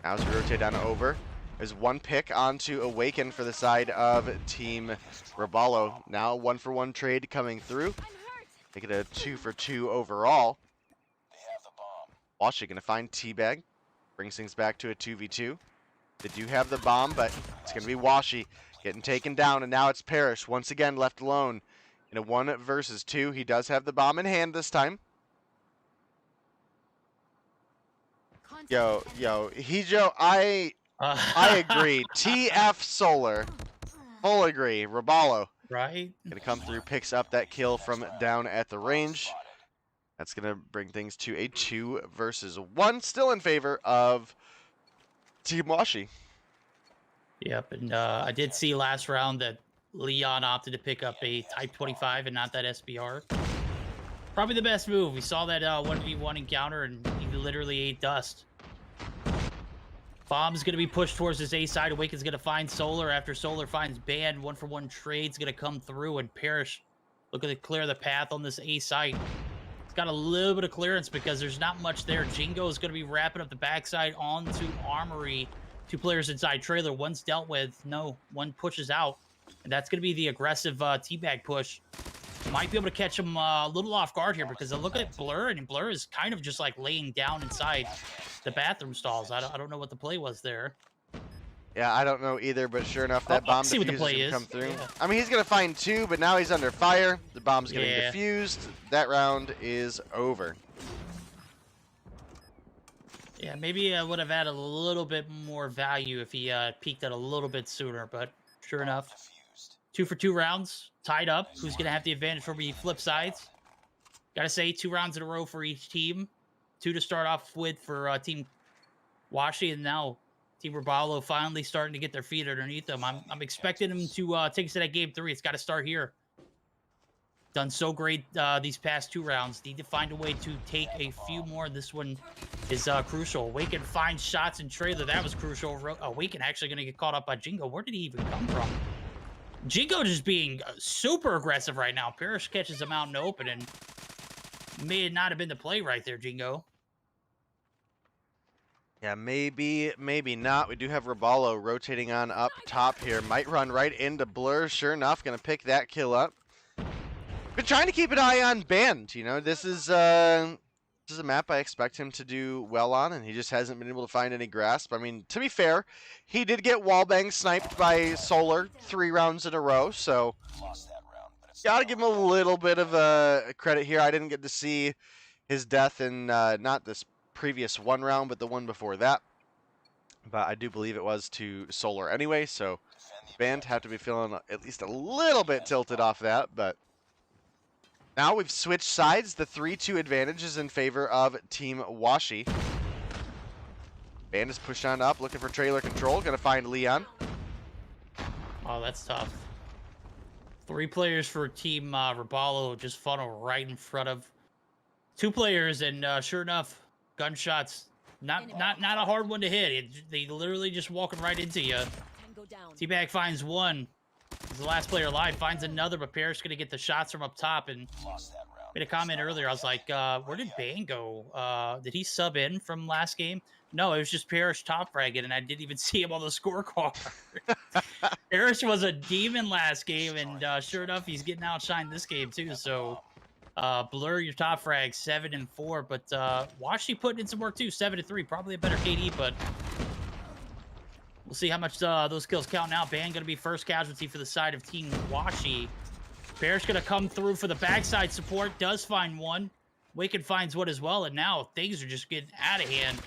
Now as we rotate on over, there's one pick onto Awaken for the side of Team Rabalo. Now 1-for-1 trade coming through. Make it a 2-for-2 overall. Washi gonna find Teabag. Brings things back to a 2v2. They do have the bomb, but it's gonna be Washi getting taken down, and now it's Parrish once again left alone in a 1 versus 2. He does have the bomb in hand this time. Yo, Hijo, I agree. TF Solar. Full agree. Rabalo. Right? Gonna come through, picks up that kill from down at the range. That's gonna bring things to a 2 versus 1. Still in favor of Team Washi. Yep, and I did see last round that Leon opted to pick up a Type 25 and not that SBR. Probably the best move. We saw that 1v1 encounter, and he literally ate dust. Bomb's going to be pushed towards his A side. Awaken's going to find Solar. After Solar finds Band, 1-for-1 trade's going to come through, and Parrish looking to clear the path on this A site. It's got a little bit of clearance because there's not much there. Jingo is going to be wrapping up the backside onto Armory. 2 players inside trailer. One's dealt with. No, one pushes out. And that's going to be the aggressive teabag push. Might be able to catch him a little off guard here because I look at Blur, and Blur is kind of just like laying down inside the bathroom stalls. I don't know what the play was there. Yeah, I don't know either, but sure enough, that bomb diffuser come through. Yeah. I mean, he's going to find 2, but now he's under fire. The bomb's getting defused. That round is over. Yeah, maybe I would have had a little bit more value if he peaked it a little bit sooner, but sure enough. 2-for-2 rounds, tied up. Who's going to have the advantage from the flip sides? Got to say, 2 rounds in a row for each team. 2 to start off with for Team Washi, and now Team Robalo finally starting to get their feet underneath them. I'm expecting them to take us to that game 3. It's got to start here. Done so great these past 2 rounds. Need to find a way to take a few more. This one is crucial. Awaken finds shots in trailer. That was crucial. Awaken actually going to get caught up by Jingo. Where did he even come from? Jingo just being super aggressive right now. Parrish catches him out in the open, and may not have been the play right there, Jingo. Yeah, maybe not. We do have Robalo rotating on up top here. Might run right into Blur. Sure enough, going to pick that kill up. Been trying to keep an eye on Band. You know, this is a map I expect him to do well on, and he just hasn't been able to find any grasp. I mean, to be fair, he did get wallbang sniped by Solar 3 rounds in a row, so gotta give him a little bit of a credit here. I didn't get to see his death in not this previous 1 round, but the one before that. But I do believe it was to Solar anyway, so Band have to be feeling at least a little bit tilted off that, but now we've switched sides. The 3-2 advantage is in favor of Team Washi. Band is pushed on up, looking for trailer control. Gonna find Leon. Oh, that's tough. 3 players for Team Robalo just funnel right in front of 2 players, and sure enough, gunshots. Not a hard one to hit. They literally just walking right into you. T-Bag finds 1. He's the last player alive. Finds another, but Parrish gonna get the shots from up top. And made a comment earlier. I was like, where did Bane go? Did he sub in from last game? No, it was just Parrish top fragging, and I didn't even see him on the scorecard. Parrish was a demon last game, and sure enough, he's getting outshined this game too. So, Blur your top frag 7 and 4, but Washi putting in some work too, 7 and 3, probably a better KD, but we'll see how much those kills count now. Ban gonna be first casualty for the side of Team Washi. Parrish gonna come through for the backside support, does find 1. Waken finds 1 as well, and now things are just getting out of hand.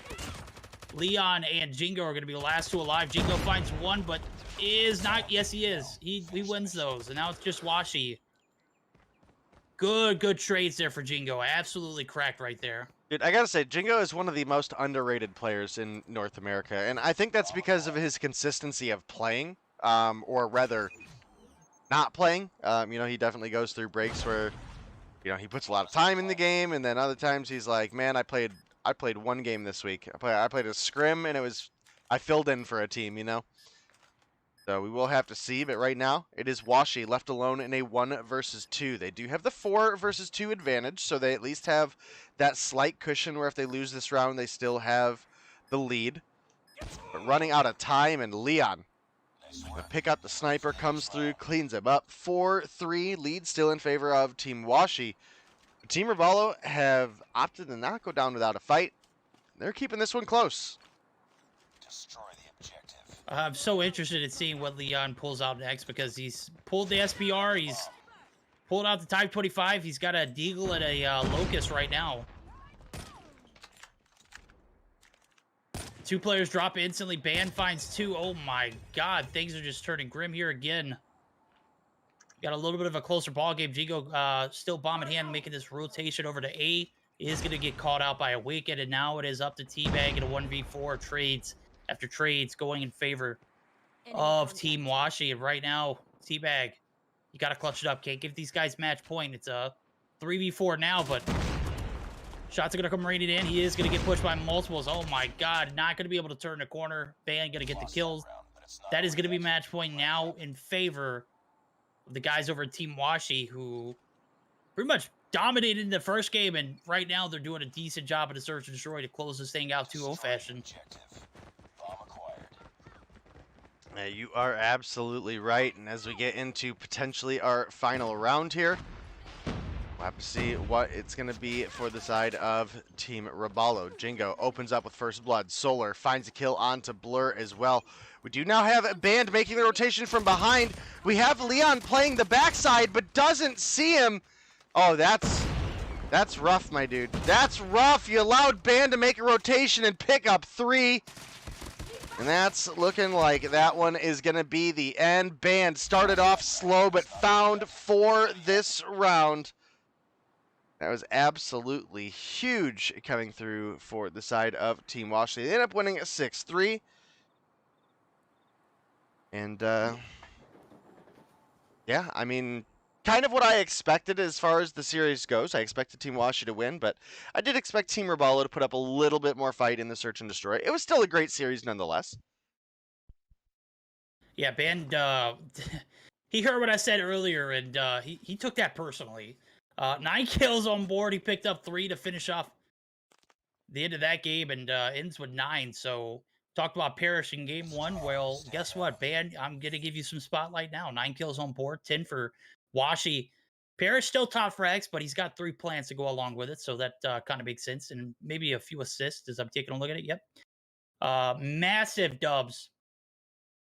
Leon and Jingo are gonna be the last 2 alive. Jingo finds 1, but is not. Yes, he is. He wins those, and now it's just Washi. Good trades there for Jingo. Absolutely cracked right there. Dude, I gotta say, Jingo is one of the most underrated players in North America, and I think that's because of his consistency of playing, or rather, not playing. You know, he definitely goes through breaks where, you know, he puts a lot of time in the game, and then other times he's like, man, I played 1 game this week. I played a scrim, and I filled in for a team, you know? So we will have to see, but right now, it is Washi left alone in a 1 versus 2. They do have the 4 versus 2 advantage, so they at least have that slight cushion where if they lose this round, they still have the lead. But running out of time, and Leon, pick up the sniper, comes through, cleans him up. 4-3, lead still in favor of Team Washi. Team Robalo have opted to not go down without a fight. They're keeping this one close. Destroy the objective. I'm so interested in seeing what Leon pulls out next, because he's pulled the SBR, he's pulled out the Type 25, he's got a Deagle and a Locust right now. 2 players drop instantly. Ban finds 2. Oh my god, things are just turning grim here again. Got a little bit of a closer ball game. Jigo still bomb in hand, making this rotation over to A. Is going to get caught out by Awaken, and now it is up to T-Bag in a 1v4 trades after trades going in favor of Team Washi. And right now, T-Bag, you got to clutch it up. Can't give these guys match point. It's a 3v4 now, but shots are going to come raining in. He is going to get pushed by multiples. Oh my god, not going to be able to turn the corner. Ban going to get the kills. That is going to be match point now in favor of the guys over at Team Washi, who pretty much dominated in the first game, and right now they're doing a decent job of the search and destroy to close this thing out 2-0 fashion. You are absolutely right, and as we get into potentially our final round here, we'll have to see what it's going to be for the side of Team Robalo. Jingo opens up with first blood. Solar finds a kill onto Blur as well. We do now have Band making the rotation from behind. We have Leon playing the backside, but doesn't see him. Oh, that's rough, my dude. That's rough. You allowed Band to make a rotation and pick up 3. And that's looking like that one is going to be the end. Band started off slow, but found 4 this round. That was absolutely huge coming through for the side of Team Washi. They ended up winning 6-3. And yeah, I mean, kind of what I expected as far as the series goes. I expected Team Washi to win, but I did expect Team Robalo to put up a little bit more fight in the search and destroy. It was still a great series nonetheless. Yeah, Band, he heard what I said earlier, and he took that personally. 9 kills on board. He picked up 3 to finish off the end of that game, and ends with 9. So talked about Parrish in game 1. Well, guess what, Band? I'm gonna give you some spotlight now. 9 kills on board, 10 for Washi. Parrish still top frags, but he's got 3 plants to go along with it, so that kind of makes sense. And maybe a few assists as I'm taking a look at it. Yep. Massive dubs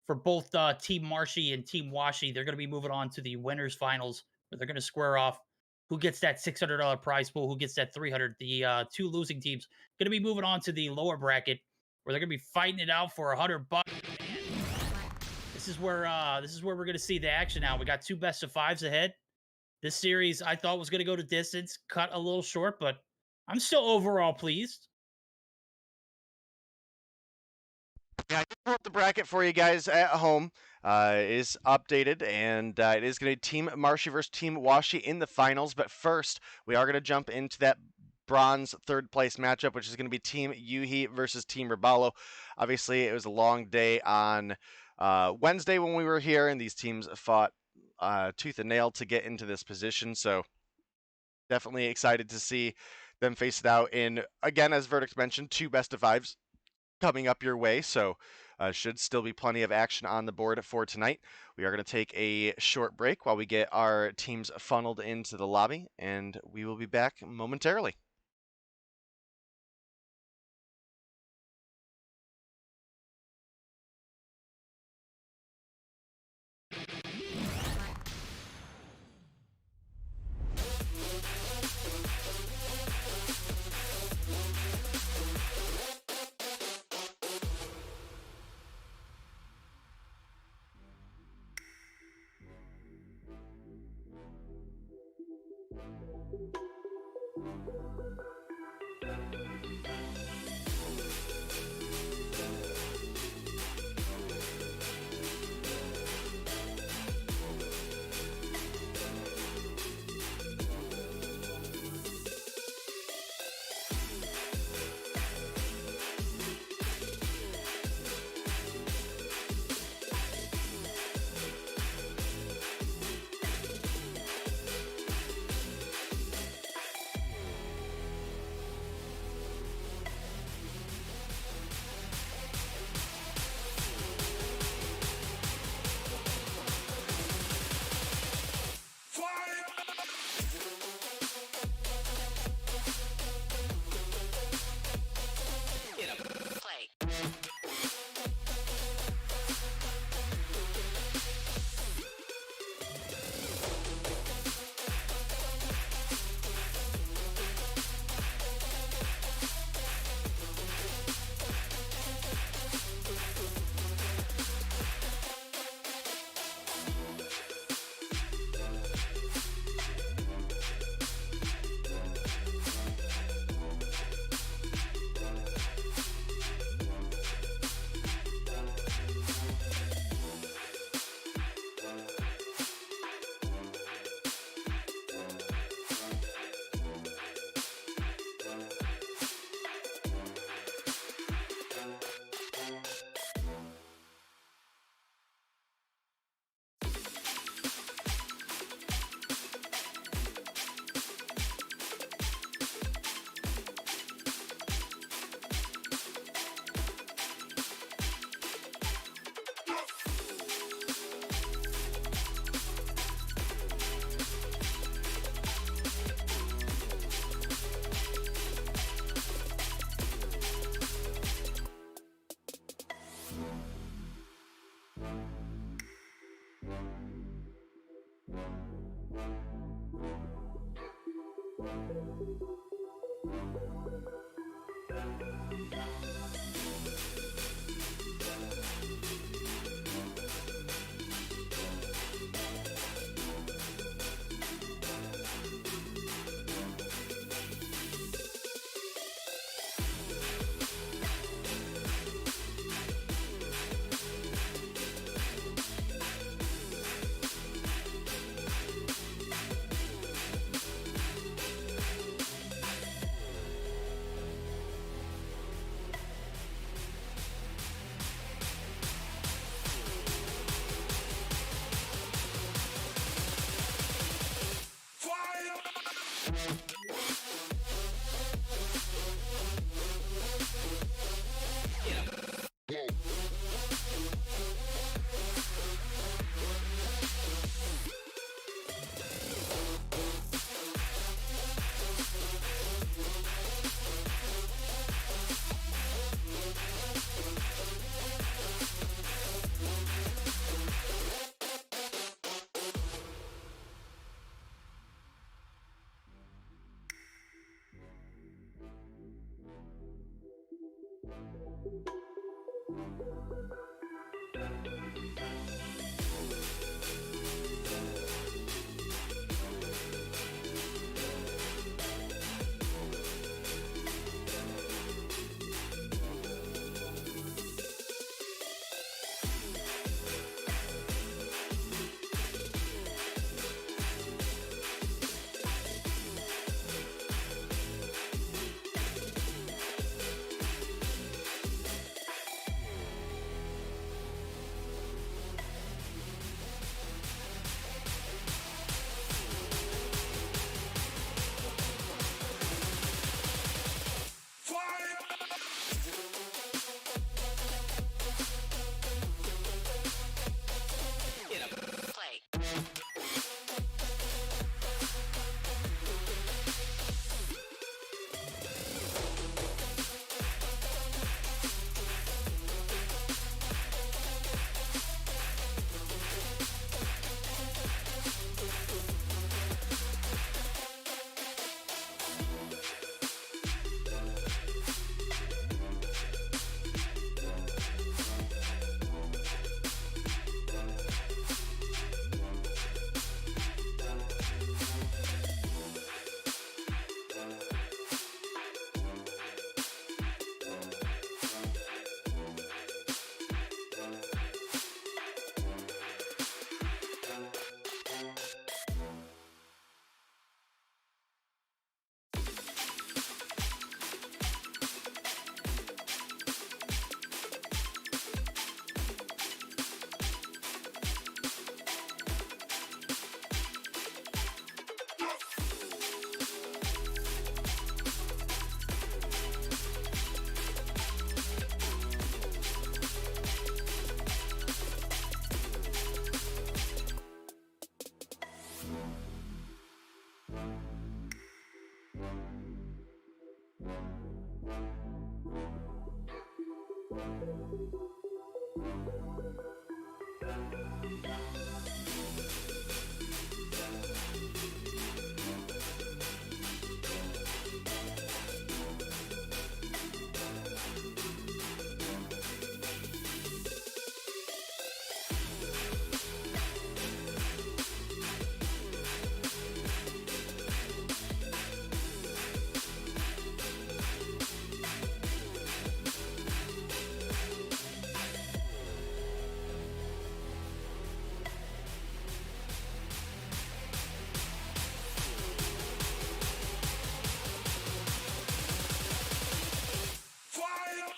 for both Team Marshy and Team Washi. They're going to be moving on to the winners finals, where they're going to square off who gets that $600 prize pool, who gets that 300. The 2 losing teams going to be moving on to the lower bracket, where they're going to be fighting it out for $100. This is where we're going to see the action now. We got 2 best of 5s ahead. This series I thought was going to go to distance, cut a little short, but I'm still overall pleased. Yeah, I just pulled up the bracket for you guys at home. It is updated, and it is going to be Team Marshy versus Team Washi in the finals. But first, we are going to jump into that bronze 3rd place matchup, which is going to be Team Yuhi versus Team Robalo. Obviously, it was a long day on Wednesday when we were here, and these teams fought tooth and nail to get into this position. So definitely excited to see them face it out in, again, as Verdict mentioned, 2 best of 5s coming up your way, so should still be plenty of action on the board for tonight. We are going to take a short break while we get our teams funneled into the lobby, and we will be back momentarily.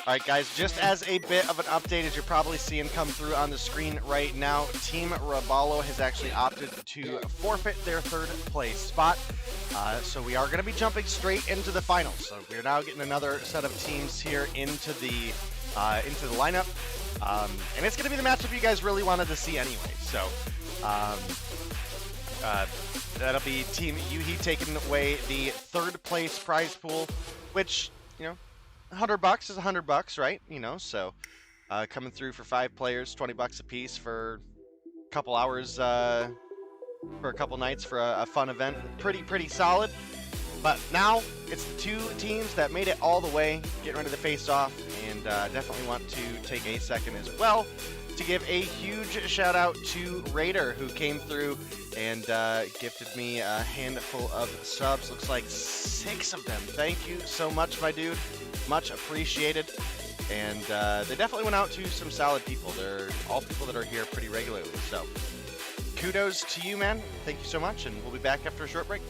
All right, guys, just as a bit of an update, as you're probably seeing come through on the screen right now, Team Raballo has actually opted to forfeit their third place spot. So we are going to be jumping straight into the finals. So we're now getting another set of teams here into the lineup. And it's going to be the matchup you guys really wanted to see anyway. So that'll be Team Yuhi taking away the third place prize pool, which, you know, $100 is $100, right? You know, so coming through for 5 players, $20 a piece for a couple hours, for a couple nights for a fun event. Pretty solid. But now it's the 2 teams that made it all the way, getting ready to face off, and definitely want to take a second as well to give a huge shout out to Raider, who came through and gifted me a handful of subs. Looks like 6 of them. Thank you so much, my dude. Much appreciated. And they definitely went out to some solid people. They're all people that are here pretty regularly. So kudos to you, man. Thank you so much, and we'll be back after a short break.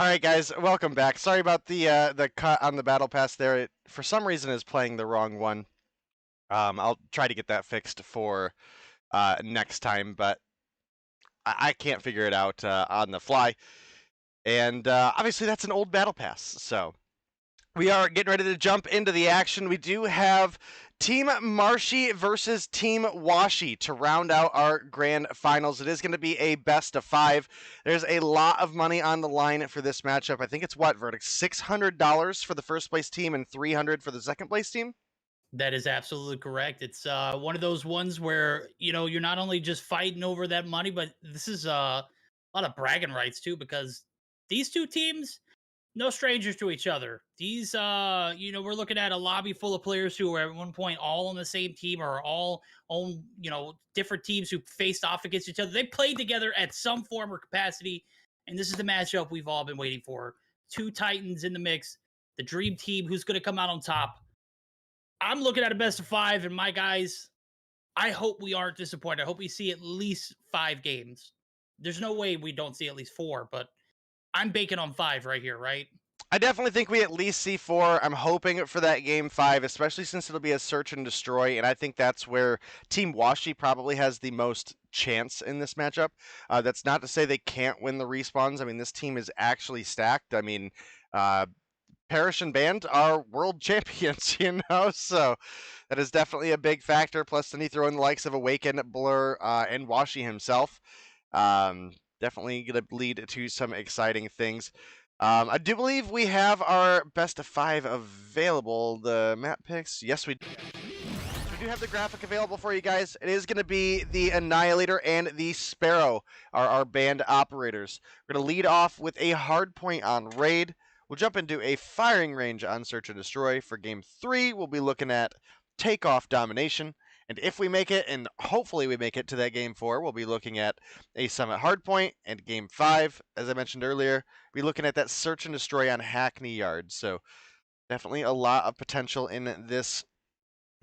All right, guys, welcome back. Sorry about the cut on the battle pass there. It, for some reason, is playing the wrong one. I'll try to get that fixed for next time, but I can't figure it out on the fly. And obviously, that's an old battle pass. So we are getting ready to jump into the action. We do have Team Marshy versus Team Washi to round out our grand finals. It is going to be a best of 5. There's a lot of money on the line for this matchup. I think it's what, Verdict? $600 for the first place team and $300 for the second place team? That is absolutely correct. It's one of those ones where, you know, you're not only just fighting over that money, but this is a lot of bragging rights too, because these two teams, no strangers to each other. These, you know, we're looking at a lobby full of players who are at one point all on the same team or all on, you know, different teams who faced off against each other. They played together at some form or capacity, and this is the matchup we've all been waiting for. Two Titans in the mix, the dream team who's going to come out on top. I'm looking at a best of 5, and my guys, I hope we aren't disappointed. I hope we see at least 5 games. There's no way we don't see at least 4, but I'm banking on 5 right here, right? I definitely think we at least see 4. I'm hoping for that game 5, especially since it'll be a search and destroy, and I think that's where Team Washi probably has the most chance in this matchup. That's not to say they can't win the respawns. I mean, this team is actually stacked. I mean, Parrish and Band are world champions, you know, so that is definitely a big factor. Plus, then you throw in the likes of Awaken, Blur, and Washi himself. Definitely going to lead to some exciting things. I do believe we have our best of 5 available. The map picks, yes, we do. We do have the graphic available for you guys. It is going to be the Annihilator and the Sparrow are our band operators. We're going to lead off with a hard point on Raid. We'll jump into a firing range on Search and Destroy. For Game 3, we'll be looking at Takeoff Domination. And if we make it, and hopefully we make it to that Game 4, we'll be looking at a Summit Hardpoint. And Game 5, as I mentioned earlier, we'll be looking at that Search and Destroy on Hackney Yard. So definitely a lot of potential in this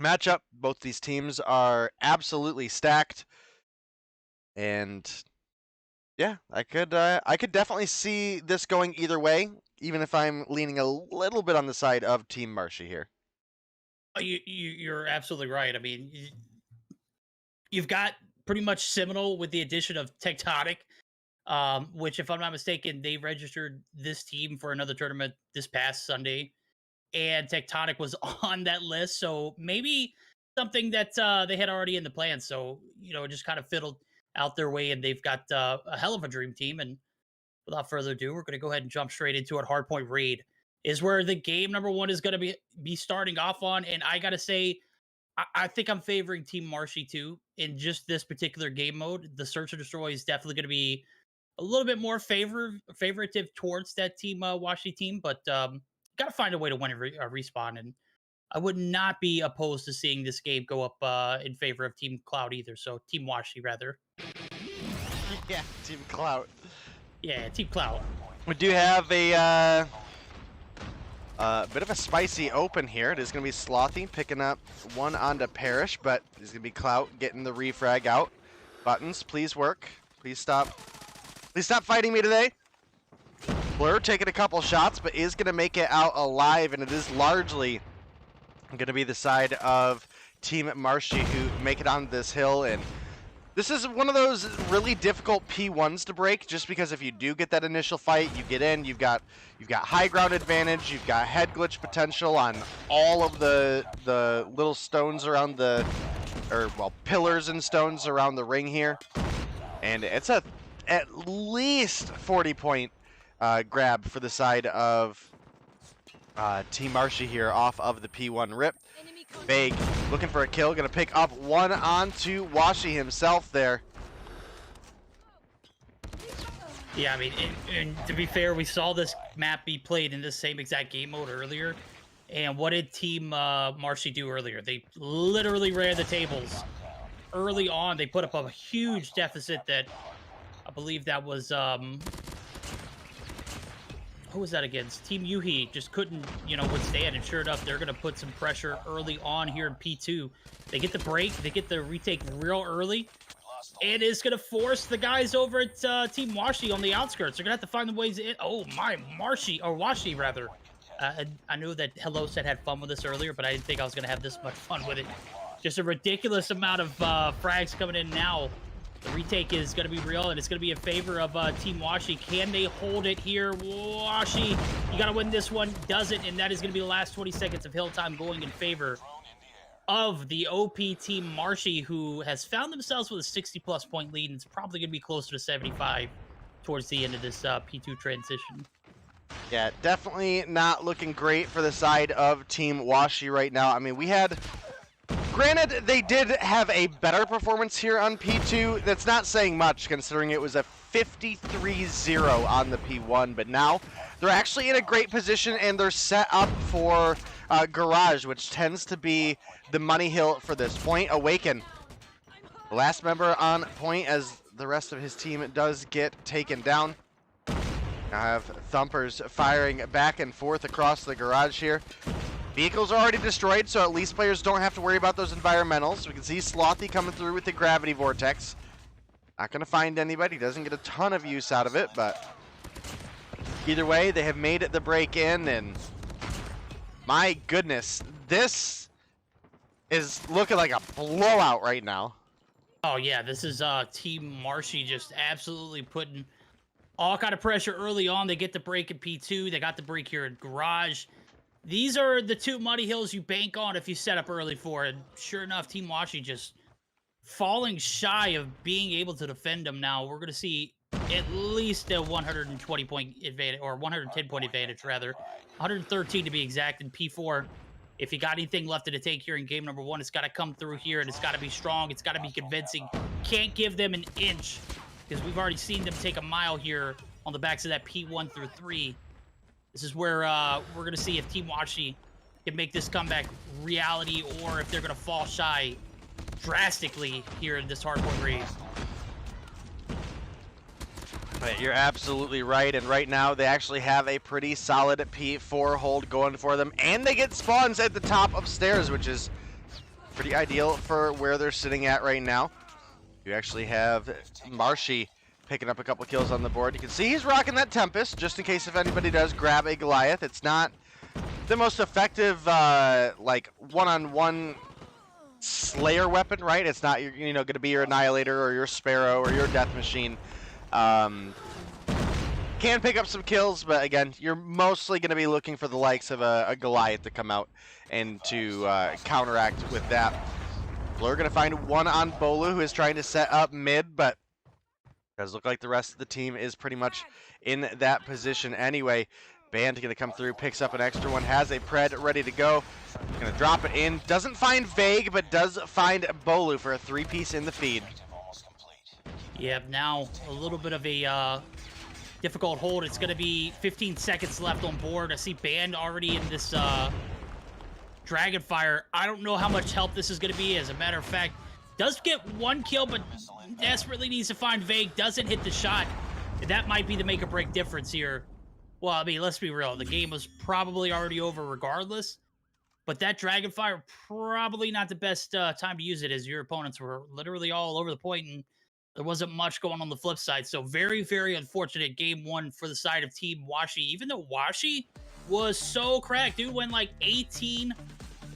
matchup. Both these teams are absolutely stacked. And yeah, I could definitely see this going either way, even if I'm leaning a little bit on the side of Team Marshy here. You're absolutely right. I mean, you've got pretty much Seminole with the addition of Tectonic, which, if I'm not mistaken, they registered this team for another tournament this past Sunday, and Tectonic was on that list. So maybe something that they had already in the plan. So, you know, it just kind of fiddled out their way, and they've got a hell of a dream team. And without further ado, we're going to go ahead and jump straight into it. Hardpoint Raid is where the game number 1 is going to be starting off on. And I got to say, I think I'm favoring Team Marshy too in just this particular game mode. The Search and Destroy is definitely going to be a little bit more favoritive towards that Team Washi team, but got to find a way to win a respawn. And I would not be opposed to seeing this game go up in favor of Team Cloud either. So Team Washi, rather. Yeah, Team Cloud. Yeah, Team Cloud. We do have a bit of a spicy open here. It is going to be Slothy picking up one onto Parrish, but it's going to be Clout getting the refrag out. Buttons, please work. Please stop. Please stop fighting me today. Blur taking a couple shots, but is going to make it out alive, and it is largely going to be the side of Team Marshy who make it on this hill. And this is one of those really difficult P1s to break, just because if you do get that initial fight, you get in, you've got high ground advantage, you've got head glitch potential on all of the little stones around pillars and stones around the ring here. And it's at least 40-point grab for the side of Team Marshy here off of the P1 rip. Vague looking for a kill, gonna pick up one onto Washi himself there. Yeah, I mean, and to be fair, we saw this map be played in this same exact game mode earlier. And what did Team Marshy do earlier? They literally ran the tables early on. They put up a huge deficit that I believe that was who was that against? Team Yuhi just couldn't, withstand. And sure enough, they're going to put some pressure early on here in P2. They get the break. They get the retake real early. It is going to force the guys over at Team Washi on the outskirts. They're going to have to find the ways in. Oh, my, Washi, rather. I knew that Hello said had fun with this earlier, but I didn't think I was going to have this much fun with it. Just a ridiculous amount of frags coming in now. The retake is going to be real, and it's going to be in favor of Team Washi. Can they hold it here? Washi, you got to win this one. Doesn't, and that is going to be the last 20 seconds of hill time going in favor of the OP Team Marshy, who has found themselves with a 60-plus point lead, and it's probably going to be closer to 75 towards the end of this P2 transition. Yeah, definitely not looking great for the side of Team Washi right now. I mean, we had... Granted, they did have a better performance here on P2. That's not saying much, considering it was a 53-0 on the P1, but now they're actually in a great position, and they're set up for Garage, which tends to be the money hill for this point. Awaken, the last member on point, as the rest of his team does get taken down. Now have Thumpers firing back and forth across the Garage here. Vehicles are already destroyed, so at least players don't have to worry about those environmentals. We can see Slothy coming through with the Gravity Vortex. Not going to find anybody. Doesn't get a ton of use out of it, but either way, they have made the break in, and my goodness, this is looking like a blowout right now. Oh, yeah, this is Team Marshy just absolutely putting all kind of pressure early on. They get the break in P2. They got the break here in Garage. These are the two muddy hills you bank on if you set up early for it. Sure enough, Team Washi just falling shy of being able to defend them now. We're going to see at least a 120-point advantage, or 110-point advantage, rather. 113 to be exact in P4. If you got anything left in the tank here in game number 1, it's got to come through here, and it's got to be strong. It's got to be convincing. Can't give them an inch, because we've already seen them take a mile here on the backs of that P1 through 3. This is where we're going to see if Team Washi can make this comeback reality, or if they're going to fall shy drastically here in this hardcore race. But you're absolutely right, and right now they actually have a pretty solid P4 hold going for them, and they get spawns at the top of stairs, which is pretty ideal for where they're sitting at right now. You actually have Marshy picking up a couple kills on the board. You can see he's rocking that Tempest, just in case if anybody does grab a Goliath. It's not the most effective, like, one-on-one Slayer weapon, right? It's not, you know, going to be your Annihilator or your Sparrow or your Death Machine. Can pick up some kills, but again, you're mostly going to be looking for the likes of a Goliath to come out and to counteract with that. We're going to find one on Bolu, who is trying to set up mid, but does look like the rest of the team is pretty much in that position anyway. Band going to come through, picks up an extra one, has a Pred ready to go. Going to drop it in. Doesn't find Vague, but does find Bolu for a 3-piece in the feed. Yep, now a little bit of a difficult hold. It's going to be 15 seconds left on board. I see Band already in this Dragonfire. I don't know how much help this is going to be. As a matter of fact, does get one kill, but desperately needs to find Vague. Doesn't hit the shot. That might be the make or break difference here. Well, I mean, let's be real. The game was probably already over regardless. But that Dragonfire, probably not the best time to use it, as your opponents were literally all over the point, and there wasn't much going on the flip side. So very, very unfortunate game 1 for the side of Team Washi. Even though Washi was so cracked. Dude went like 18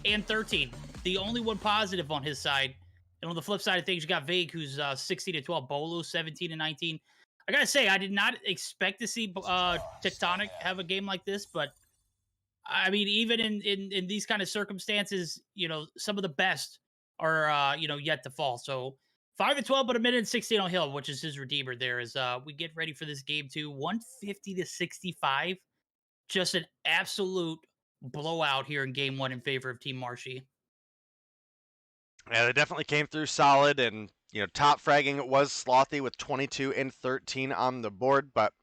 and 13. The only one positive on his side. And on the flip side of things, you got Vague, who's 16 and 12. Bolu, 17 and 19. I gotta say, I did not expect to see Tectonic have a game like this, but I mean, even in these kind of circumstances, you know, some of the best are, you know, yet to fall. So 5 and 12, but a minute and 16 on Hill, which is his redeemer there, as we get ready for this game 2. 150 to 65. Just an absolute blowout here in game 1 in favor of Team Marshy. Yeah, they definitely came through solid, and you know, top fragging was Slothy with 22 and 13 on the board, but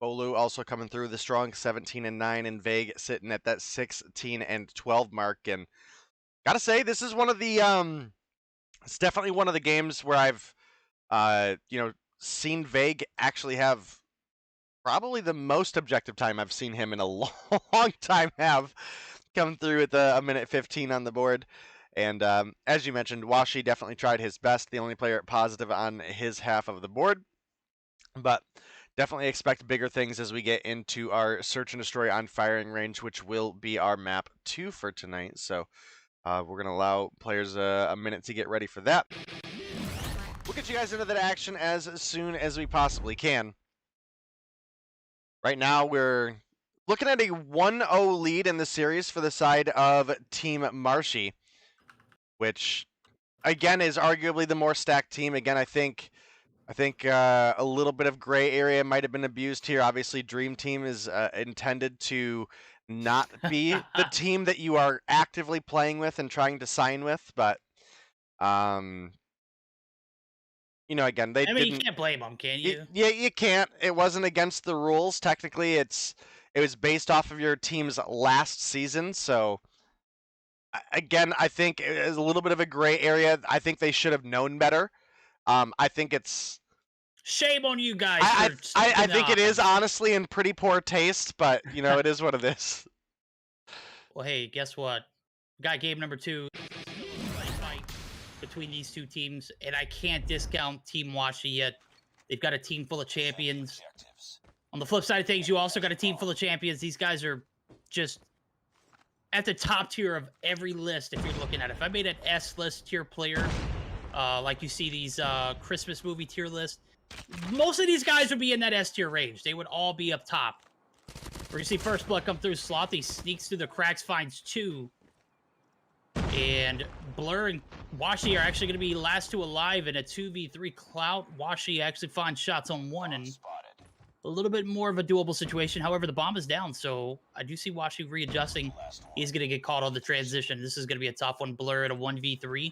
Bolu also coming through the strong 17 and 9, and Vague sitting at that 16 and 12 mark. And gotta say, this is one of the it's definitely one of the games where I've you know, seen Vague actually have probably the most objective time I've seen him in a long time have come through with a minute 15 on the board. And as you mentioned, Washi definitely tried his best, the only player positive on his half of the board. But definitely expect bigger things as we get into our Search and Destroy on Firing Range, which will be our map 2 for tonight. So we're going to allow players a minute to get ready for that. We'll get you guys into that action as soon as we possibly can. Right now, we're looking at a 1-0 lead in the series for the side of Team Marshy, which, again, is arguably the more stacked team. Again, I think a little bit of gray area might have been abused here. Obviously, Dream Team is intended to not be the team that you are actively playing with and trying to sign with, but you know, again, they didn't. You can't blame them, can you? Yeah, you can't. It wasn't against the rules. Technically, it was based off of your team's last season. So, again, I think it is a little bit of a gray area. I think they should have known better. I think it's shame on you guys. I think it is honestly in pretty poor taste, but you know, it is what it is. Well, hey, guess what? Got game number 2. Fight between these two teams, and I can't discount Team Washi yet. They've got a team full of champions. On the flip side of things, you also got a team full of champions. These guys are just at the top tier of every list if you're looking at it. If I made an S-list tier player, like you see these Christmas movie tier lists, most of these guys would be in that S tier range. They would all be up top. Where you see First Blood come through, Slothy sneaks through the cracks, finds 2. And Blur and Washi are actually going to be last 2 alive in a 2v3 clout. Washi actually finds shots on 1 and a little bit more of a doable situation. However, the bomb is down, so I do see Washi readjusting. He's going to get caught on the transition. This is going to be a tough one. Blur at a 1v3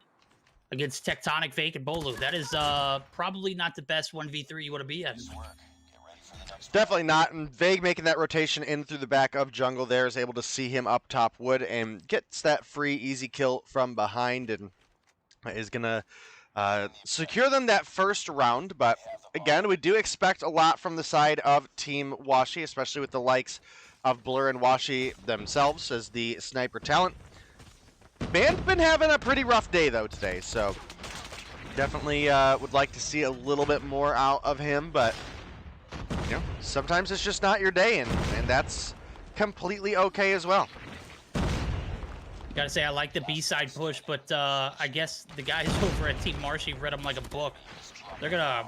against Tectonic, Fake, and Bolu. That is probably not the best 1v3 you want to be in. Definitely not, and Vague making that rotation in through the back of jungle there is able to see him up top wood and gets that free easy kill from behind and is going to secure them that first round. But again, we do expect a lot from the side of Team Washi, especially with the likes of Blur and Washi themselves as the sniper talent. Band's been having a pretty rough day though today, so definitely would like to see a little bit more out of him, but you know, sometimes it's just not your day, and that's completely okay as well. Gotta say, I like the B-side push, but I guess the guys over at Team Marshy read them like a book. They're gonna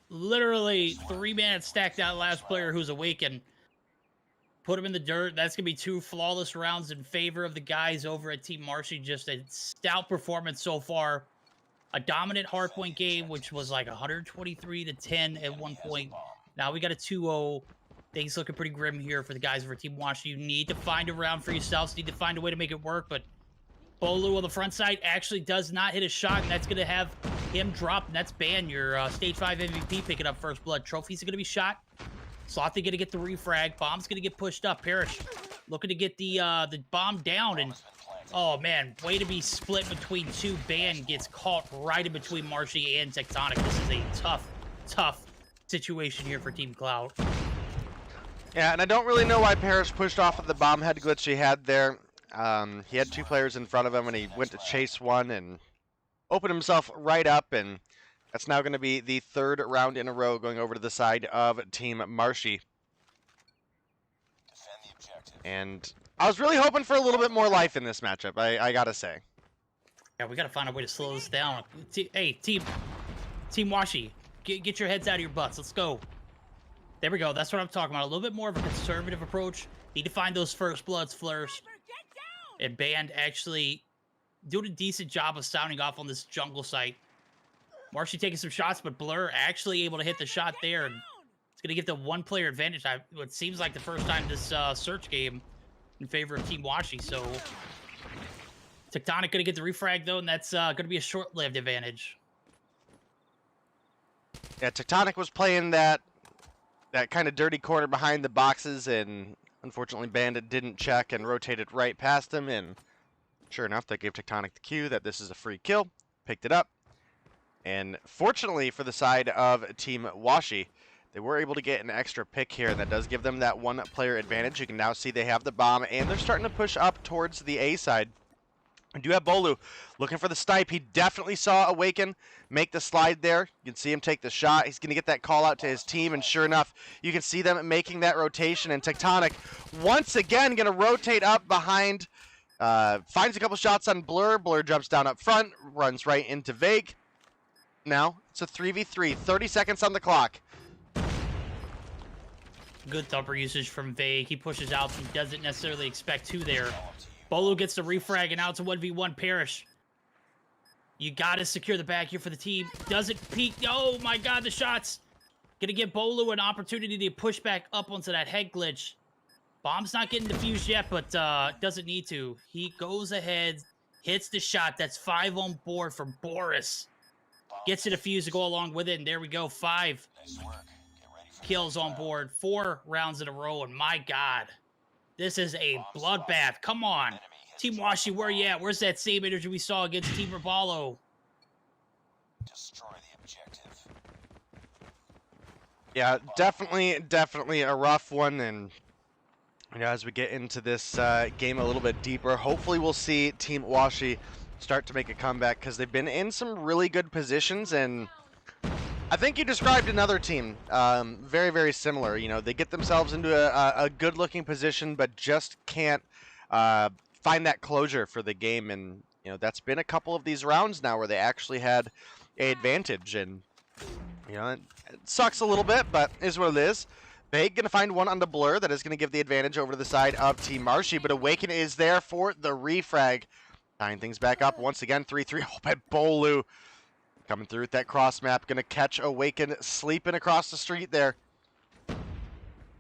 literally 3-man stack that last player who's awake and put him in the dirt. That's gonna be 2 flawless rounds in favor of the guys over at Team Marshy. Just a stout performance so far. A dominant hardpoint game, which was like 123-10 at one point. Now we got a 2-0. Things looking pretty grim here for the guys over Team Wash. You need to find a round for yourselves. You need to find a way to make it work. But Bolu on the front side actually does not hit a shot, and that's going to have him drop. And that's Ban, your Stage 5 MVP, picking up First Blood. Trophies are going to be shot. Slothy going to get the refrag. Bomb's going to get pushed up. Parrish looking to get the bomb down. And, oh, man, way to be split between 2. Ban gets caught right in between Marshy and Tectonic. This is a tough, tough situation here for Team Cloud. Yeah, and I don't really know why Parrish pushed off of the bomb head glitch he had there. He had 2 players in front of him, and he went to chase one and opened himself right up, and that's now going to be the 3rd round in a row going over to the side of Team Marshy. And I was really hoping for a little bit more life in this matchup, I gotta say. Yeah, we gotta find a way to slow this down. Hey, Team Washi, get your heads out of your butts. Let's go. There we go. That's what I'm talking about. A little bit more of a conservative approach. Need to find those First Bloods first. And Band actually doing a decent job of sounding off on this jungle site. Marshy taking some shots, but Blur actually able to hit the shot there. And it's going to give the 1-player advantage. It seems like the first time this search game in favor of Team Washi. So Tectonic going to get the refrag, though, and that's going to be a short-lived advantage. Yeah, Tectonic was playing that kind of dirty corner behind the boxes, and unfortunately Bandit didn't check and rotated right past him, and sure enough, that gave Tectonic the cue that this is a free kill. Picked it up, and fortunately for the side of Team Washi, they were able to get an extra pick here, and that does give them that 1-player advantage. You can now see they have the bomb, and they're starting to push up towards the A side. We do have Bolu looking for the snipe. He definitely saw Awaken make the slide there. You can see him take the shot. He's going to get that call out to his team, and sure enough, you can see them making that rotation. And Tectonic, once again, going to rotate up behind, finds a couple shots on Blur. Blur jumps down up front, runs right into Vague. Now it's a 3v3, 30 seconds on the clock. Good thumper usage from Vague. He pushes out. He doesn't necessarily expect two there. Bolo gets the refrag, and now it's a 1v1 Parrish. You gotta secure the back here for the team. Doesn't peek. Oh my god, the shots. Gonna give Bolo an opportunity to push back up onto that head glitch. Bomb's not getting defused yet, but doesn't need to. He goes ahead, hits the shot. That's 5 on board for Boris. Gets it defused to go along with it, and there we go. 5 kills on board. 4 rounds in a row, and my god. This is a bloodbath. Come on. Team Washi, where you at? Where's that same energy we saw against Team Ravallo? Destroy the objective. Yeah, definitely a rough one. And you know, as we get into this game a little bit deeper, hopefully we'll see Team Washi start to make a comeback, because they've been in some really good positions. And I think you described another team very, very similar. You know, they get themselves into a good-looking position, but just can't find that closure for the game. And, you know, that's been a couple of these rounds now where they actually had an advantage. And, you know, it sucks a little bit, but is what it is. Vague going to find one on the Blur that is going to give the advantage over to the side of Team Marshy, but Awaken is there for the refrag. Tying things back up once again, 3-3. Oh, by Bolu. Coming through with that cross map, gonna catch Awaken sleeping across the street there.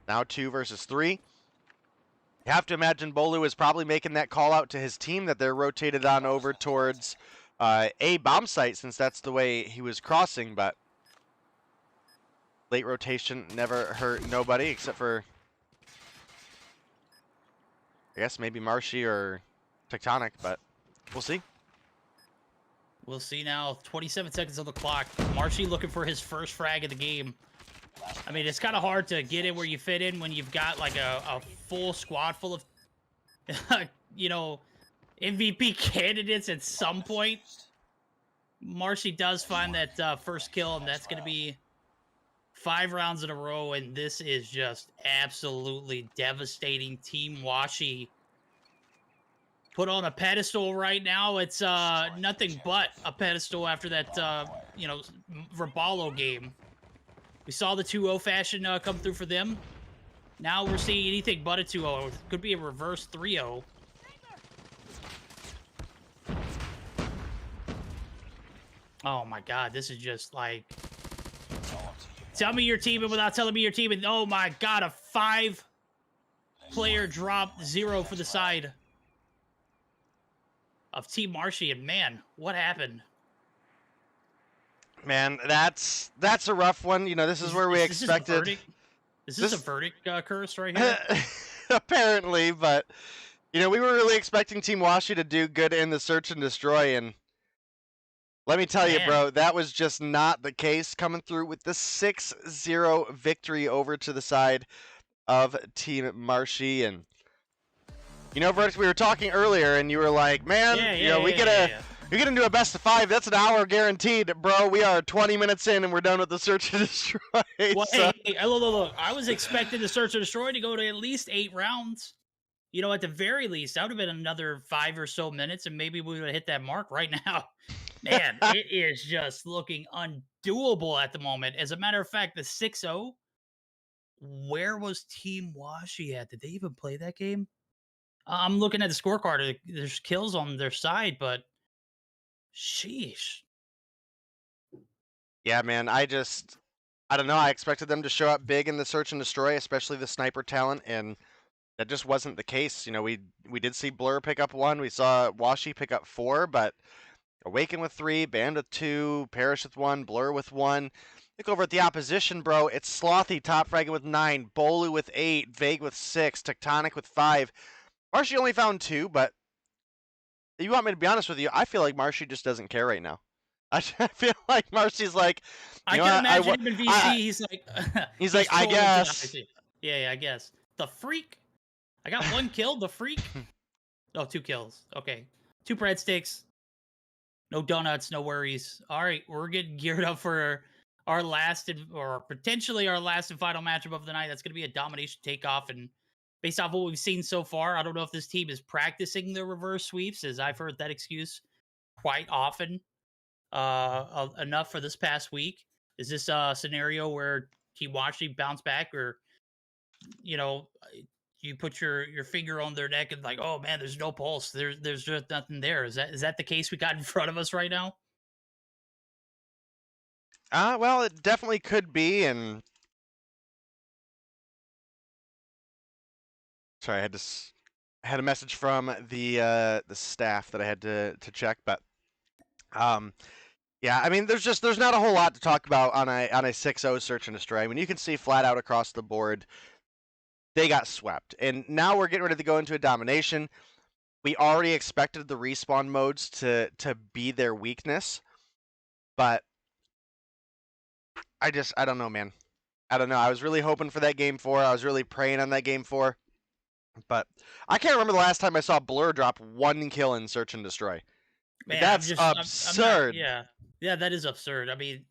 Now 2 versus 3. You have to imagine Bolu is probably making that call out to his team that they're rotated on over towards a bomb site, since that's the way he was crossing. But late rotation never hurt nobody, except for, I guess, maybe Marshy or Tectonic, but we'll see. We'll see now. 27 seconds on the clock. Marshy looking for his first frag of the game. I mean, it's kind of hard to get in where you fit in when you've got like a full squad full of, you know, MVP candidates at some point. Marshy does find that first kill, and that's going to be 5 rounds in a row, and this is just absolutely devastating. Team Washi put on a pedestal right now. It's nothing but a pedestal after that, you know, Raballo game. We saw the 2-0 fashion come through for them. Now we're seeing anything but a 2-0. Could be a reverse 3-0. Oh my god, this is just like... Tell me your team without telling me your team. And oh my god, a 5-player drop, 0 for the side of Team Marshy, and man, what happened? Man, that's a rough one. You know, this is where we expected. Is this a verdict curse right here? Apparently, but you know, we were really expecting Team Washi to do good in the search and destroy, and let me tell you, bro, that was just not the case. Coming through with the 6-0 victory over to the side of Team Marshy. And you know, Vertex, we were talking earlier, and you were like, "Man, you know, we get you're gonna do a best of 5. That's an hour guaranteed, bro. We are 20 minutes in, and we're done with the search and destroy." Well, so... hey, look. I was expecting the search and destroy to go to at least 8 rounds. You know, at the very least, that would have been another 5 or so minutes, and maybe we would have hit that mark right now. Man, it is just looking undoable at the moment. As a matter of fact, the 6-0. Where was Team Washi at? Did they even play that game? I'm looking at the scorecard. There's kills on their side, but sheesh. Yeah, man, I don't know. I expected them to show up big in the search and destroy, especially the sniper talent, and that just wasn't the case. You know, we did see Blur pick up 1. We saw Washi pick up 4, but Awaken with 3, Band with 2, Parrish with 1, Blur with 1. Look over at the opposition, bro. It's Slothy top fragging with 9, Bolu with 8, Vague with 6, Tectonic with 5. Marshy only found 2, but if you want me to be honest with you, I feel like Marshy just doesn't care right now. I feel like Marshy's like, I can imagine him in VC. He's like, I guess. Yeah, I guess. The freak. I got 1 kill. The freak. Oh, 2 kills. Okay. 2 breadsticks, no donuts, no worries. All right, we're getting geared up for our last or potentially our last and final matchup of the night. That's going to be a domination takeoff. And based off what we've seen so far, I don't know if this team is practicing the reverse sweeps, as I've heard that excuse quite often enough for this past week. Is this a scenario where Team Washy bounce back, or you put your finger on their neck and like, oh man, there's no pulse. There's just nothing there. Is that the case we got in front of us right now? Well, it definitely could be, and sorry, I had a message from the staff that I had to check, but yeah, I mean, there's not a whole lot to talk about on a 6-0 search and destroy. I mean, you can see flat out across the board, they got swept, and now we're getting ready to go into a domination. We already expected the respawn modes to be their weakness, but I don't know, man. I don't know. I was really hoping for that game 4. I was really praying on that game 4. But I can't remember the last time I saw Blur drop 1 kill in Search and Destroy. Man, that's absurd. Yeah, that is absurd. I mean,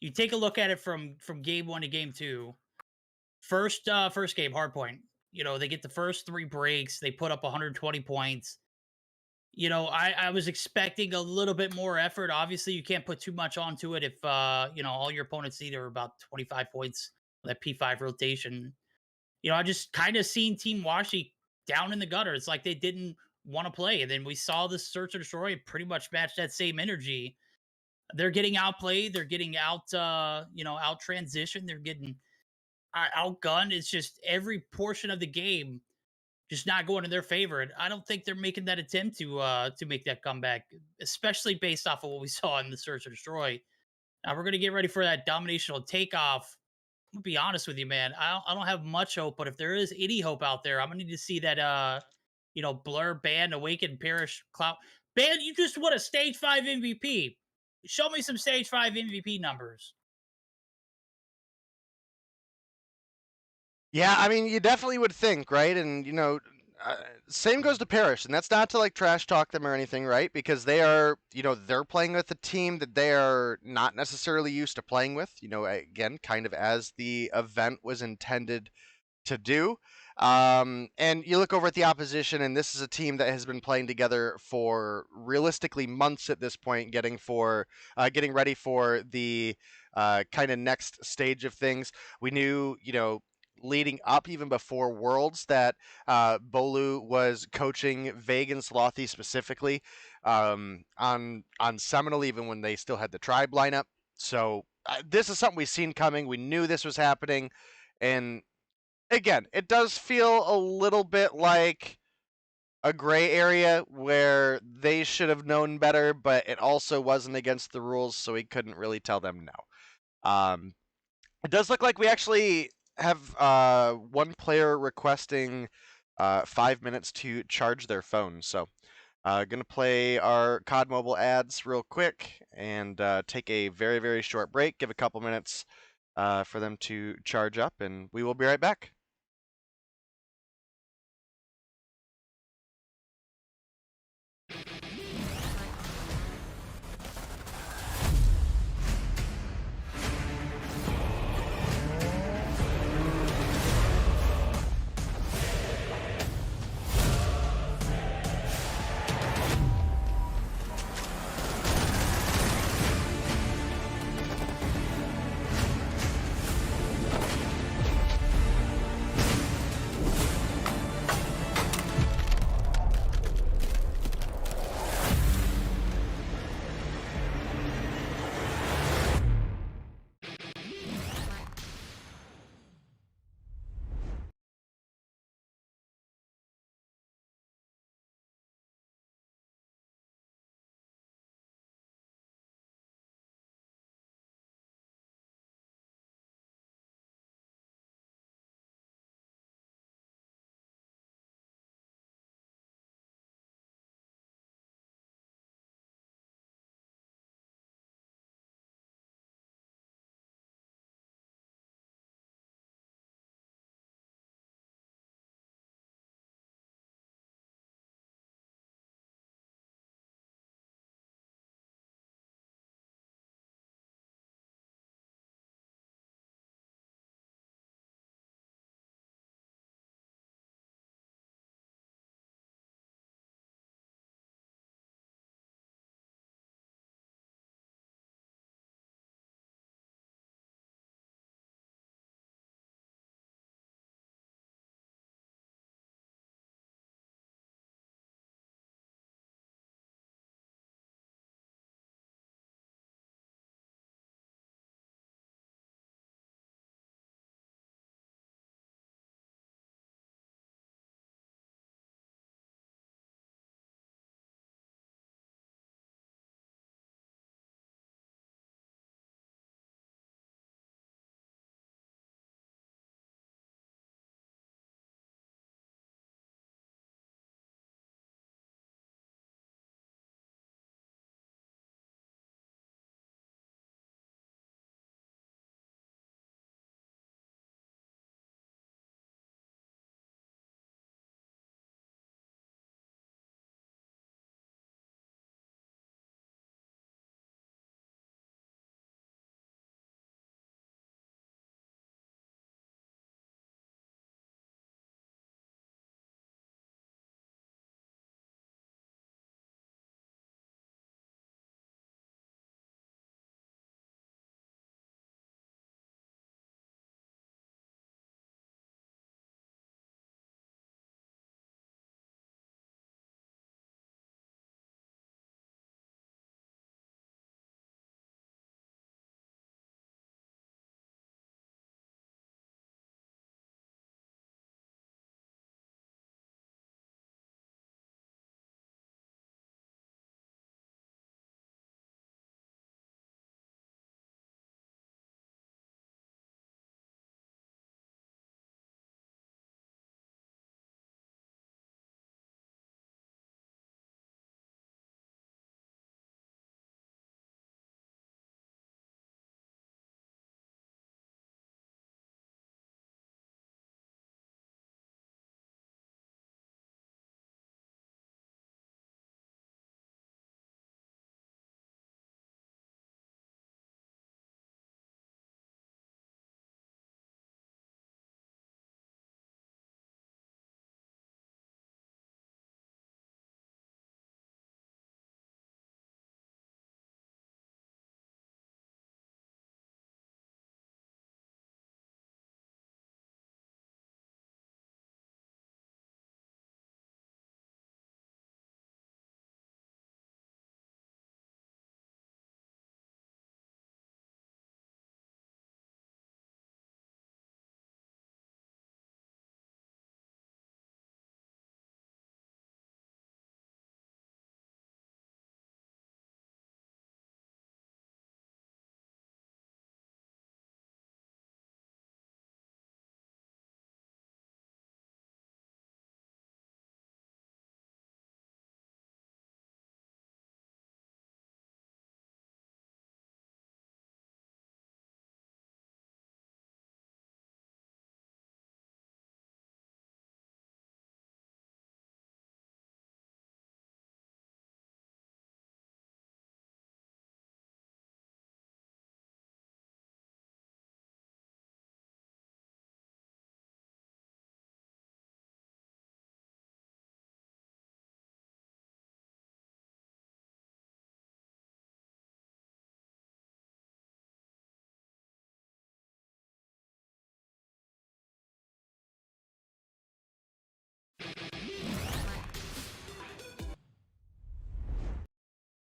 you take a look at it from game 1 to game 2. First game, Hardpoint. They get the first 3 breaks. They put up 120 points. I was expecting a little bit more effort. Obviously, you can't put too much onto it if all your opponents need are about 25 points. That P5 rotation. I just kind of seen Team Washi down in the gutter. It's like they didn't want to play. And then we saw the Search and Destroy pretty much match that same energy. They're getting outplayed. They're getting out transitioned. They're getting outgunned. It's just every portion of the game just not going in their favor. And I don't think they're making that attempt to make that comeback, especially based off of what we saw in the Search and Destroy. Now we're going to get ready for that dominational takeoff. I'm gonna be honest with you, man. I don't have much hope, but if there is any hope out there, I'm gonna need to see that Blur, Ban, Awaken, Perish, Cloud. Ban, you just won a stage 5 MVP. Show me some stage 5 MVP numbers. Yeah, I mean, you definitely would think, right? And same goes to Perish, and that's not to like trash talk them or anything, right? Because they are, they're playing with a team that they are not necessarily used to playing with. Again, kind of as the event was intended to do. And you look over at the opposition, and this is a team that has been playing together for realistically months at this point, getting ready for the kind of next stage of things. We knew, leading up even before Worlds that Bolu was coaching Vague and Slothy specifically on Seminole, even when they still had the Tribe lineup. So this is something we've seen coming. We knew this was happening. And again, it does feel a little bit like a gray area where they should have known better, but it also wasn't against the rules, so we couldn't really tell them no. It does look like we actually have one player requesting 5 minutes to charge their phone. So gonna play our COD Mobile ads real quick and take a very, very short break, give a couple minutes for them to charge up, and we will be right back.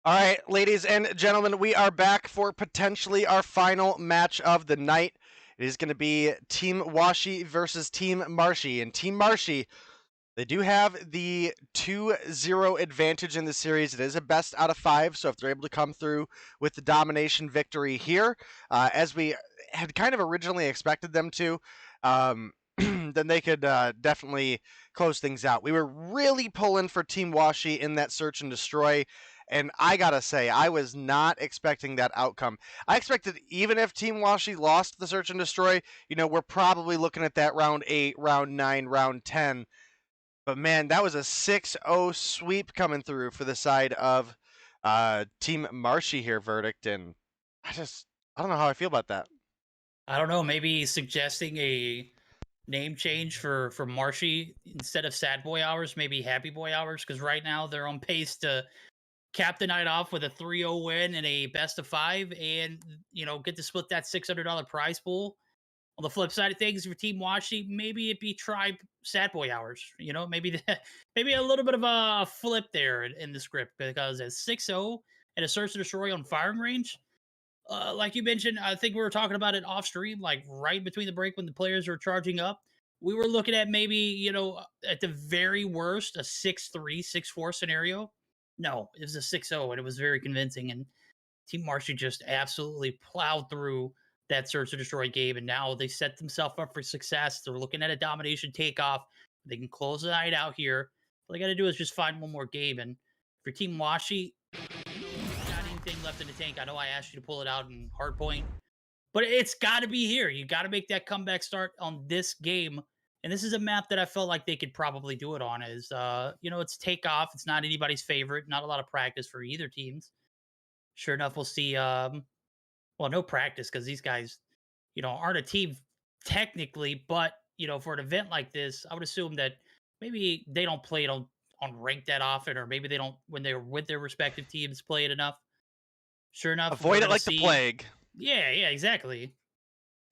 All right, ladies and gentlemen, we are back for potentially our final match of the night. It is going to be Team Washi versus Team Marshy. And Team Marshy, they do have the 2-0 advantage in the series. It is a best out of 5, so if they're able to come through with the domination victory here, as we had kind of originally expected them to, then they could definitely close things out. We were really pulling for Team Washi in that search and destroy. And I gotta say, I was not expecting that outcome. I expected even if Team Washi lost the search and destroy, you know, we're probably looking at that round 8, round 9, round 10. But man, that was a 6-0 sweep coming through for the side of Team Marshy here, Verdict. And I don't know how I feel about that. I don't know, maybe suggesting a name change for Marshy instead of Sad Boy Hours, maybe Happy Boy Hours, because right now they're on pace to cap the night off with a 3-0 win and a best of 5, and get to split that $600 prize pool. On the flip side of things, for Team Washi, maybe it be Tribe Sad Boy Hours. Maybe a little bit of a flip there in the script, because at 6-0 and a search and destroy on firing range, like you mentioned, I think we were talking about it off stream, like right between the break when the players were charging up. We were looking at maybe, at the very worst, a 6-3, 6-4 scenario. No, it was a 6-0, and it was very convincing. And Team Marshy just absolutely plowed through that search and destroy game, and now they set themselves up for success. They're looking at a domination takeoff. They can close the night out here. All they got to do is just find one more game. And for Team Washi, not anything left in the tank. I know I asked you to pull it out in Hardpoint, but it's got to be here. You got to make that comeback start on this game. And this is a map that I felt like they could probably do it on. It's takeoff. It's not anybody's favorite. Not a lot of practice for either teams. Sure enough, we'll see. No practice, because these guys, aren't a team technically. But for an event like this, I would assume that maybe they don't play it on rank that often, or maybe they don't, when they're with their respective teams, play it enough. Sure enough, avoid it like the plague. Yeah, exactly.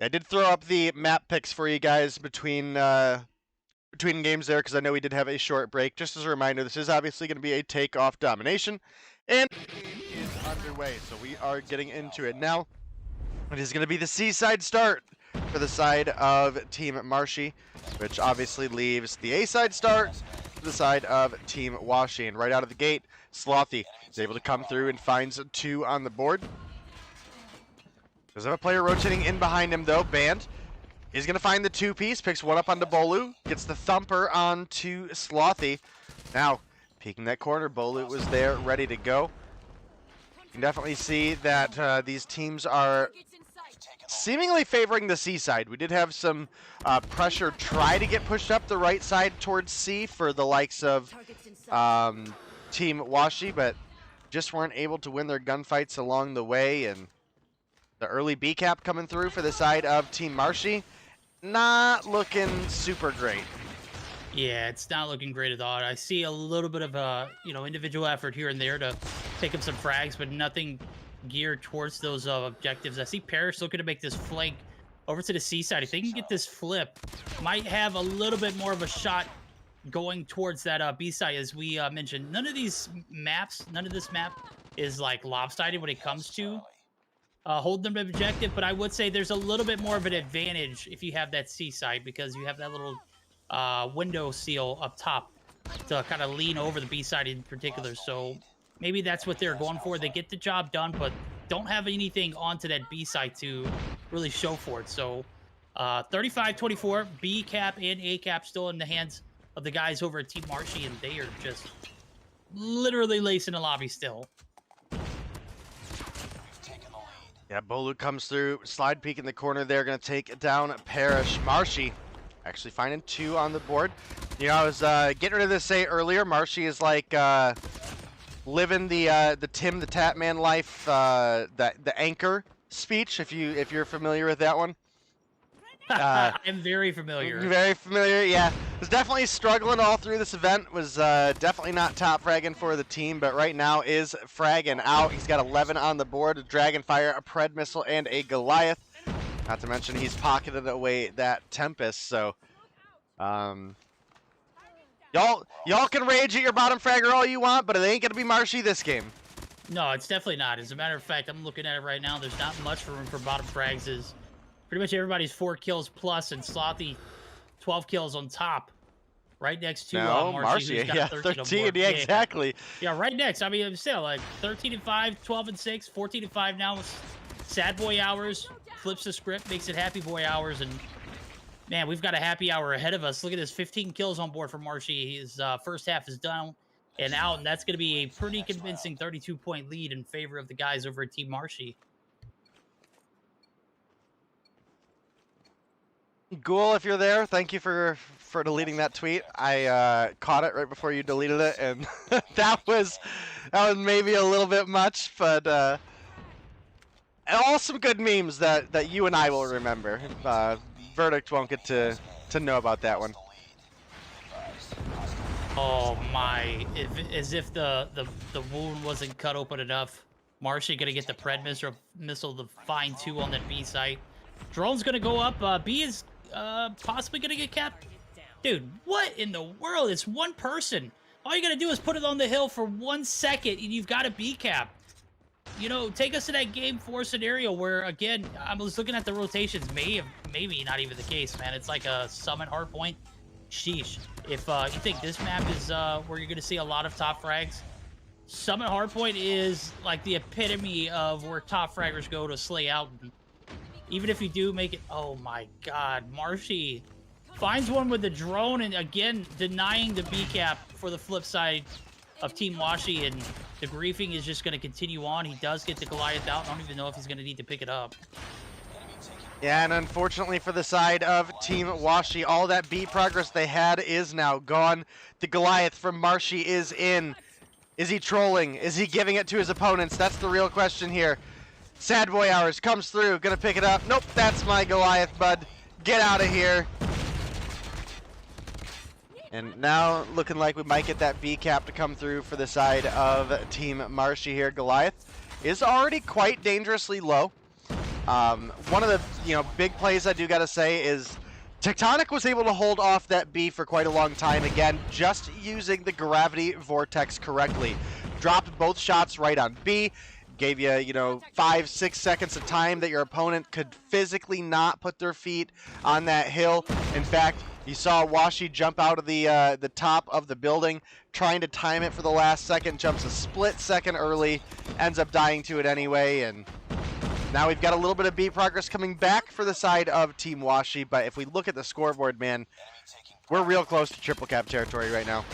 I did throw up the map picks for you guys between games there, because I know we did have a short break. Just as a reminder, this is obviously going to be a takeoff domination, and the game is underway, so we are getting into it now. It is going to be the seaside start for the side of Team Marshy, which obviously leaves the A-side start to the side of Team Washi. And right out of the gate, Slothy is able to come through and finds 2 on the board. Does have a player rotating in behind him, though. Band is going to find the 2-piece, picks 1 up onto Bolu, gets the thumper onto Slothy. Now, peeking that corner, Bolu was there, ready to go. You can definitely see that these teams are seemingly favoring the C side. We did have some pressure try to get pushed up the right side towards C for the likes of Team Washi, but just weren't able to win their gunfights along the way. And the early B cap coming through for the side of Team Marshy, not looking super great. Yeah, it's not looking great at all. I see a little bit of a individual effort here and there to take up some frags, but nothing geared towards those objectives. I see Parrish looking to make this flank over to the C side. If they can get this flip, might have a little bit more of a shot going towards that B side. As we mentioned, none of this map is like lopsided when it comes to hold them to objective, but I would say there's a little bit more of an advantage if you have that C side, because you have that little window seal up top to kind of lean over the B side in particular. So maybe that's what they're going for. They get the job done, but don't have anything onto that B side to really show for it. So 35-24, B cap and A cap still in the hands of the guys over at Team Marshy, and they are just literally lacing the lobby still. Yeah, Bolu comes through, slide peek in the corner there, going to take down Parrish. Marshy actually finding 2 on the board. I was getting rid of this earlier. Marshy is like living the Tim the Tatman life, the anchor speech, if you're familiar with that one. I'm very familiar. Very familiar, yeah. Was definitely struggling all through this event. Was definitely not top fragging for the team, but right now is fragging out. He's got 11 on the board, a Dragonfire, a Pred Missile, and a Goliath. Not to mention he's pocketed away that Tempest, so y'all can rage at your bottom fragger all you want, but it ain't gonna be Marshy this game. No, it's definitely not. As a matter of fact, I'm looking at it right now. There's not much room for bottom frags. Is pretty much everybody's 4 kills plus, and Slothy 12 kills on top. Right next to No, Marshy, who's got yeah, 13 or 13, more. yeah, exactly. Yeah, right next. I mean, I'm still like 13-5, 12-6, 14-5 now. With Sad Boy Hours flips the script, makes it Happy Boy Hours, and man, we've got a happy hour ahead of us. Look at this, 15 kills on board for Marshy. His first half is done and out, and that's going to be a pretty convincing 32-point lead in favor of the guys over at Team Marshy. Ghoul, if you're there, thank you for deleting that tweet. I caught it right before you deleted it, and that was maybe a little bit much, but all some good memes that you and I will remember. Verdict won't get to know about that one. Oh my! As if the wound wasn't cut open enough. Marshy gonna get the Pred missile, the Fine 2 on that B site. Drone's gonna go up. B is possibly gonna get capped. Dude, what in the world? It's one person. All you gotta do is put it on the hill for 1 second, and you've got a B cap. You know, take us to that game 4 scenario where, again, I was looking at the rotations. Maybe not even the case, man. It's like a summit hardpoint. Sheesh. If you think this map is where you're gonna see a lot of top frags, summit hardpoint is like the epitome of where top fraggers go to slay out. Even if you do make it, oh my God, Marshy finds one with the drone, and again denying the B cap for the flip side of Team Washi, and the griefing is just going to continue on. He does get the Goliath out. I don't even know if he's going to need to pick it up. Yeah, and unfortunately for the side of Team Washi, all that B progress they had is now gone. The Goliath from Marshy is in. Is he trolling? Is he giving it to his opponents? That's the real question here. Sad Boy Hours comes through, gonna pick it up. Nope, that's my Goliath, bud. Get out of here. And now looking like we might get that B cap to come through for the side of Team Marshy here. Goliath is already quite dangerously low. One of the big plays I do gotta say is Tectonic was able to hold off that B for quite a long time, again, just using the gravity vortex correctly. Dropped both shots right on B, gave you, 5-6 seconds of time that your opponent could physically not put their feet on that hill. In fact, you saw Washi jump out of the top of the building, trying to time it for the last second, jumps a split second early, ends up dying to it anyway, and now we've got a little bit of B progress coming back for the side of Team Washi, but if we look at the scoreboard, man, we're real close to triple cap territory right now.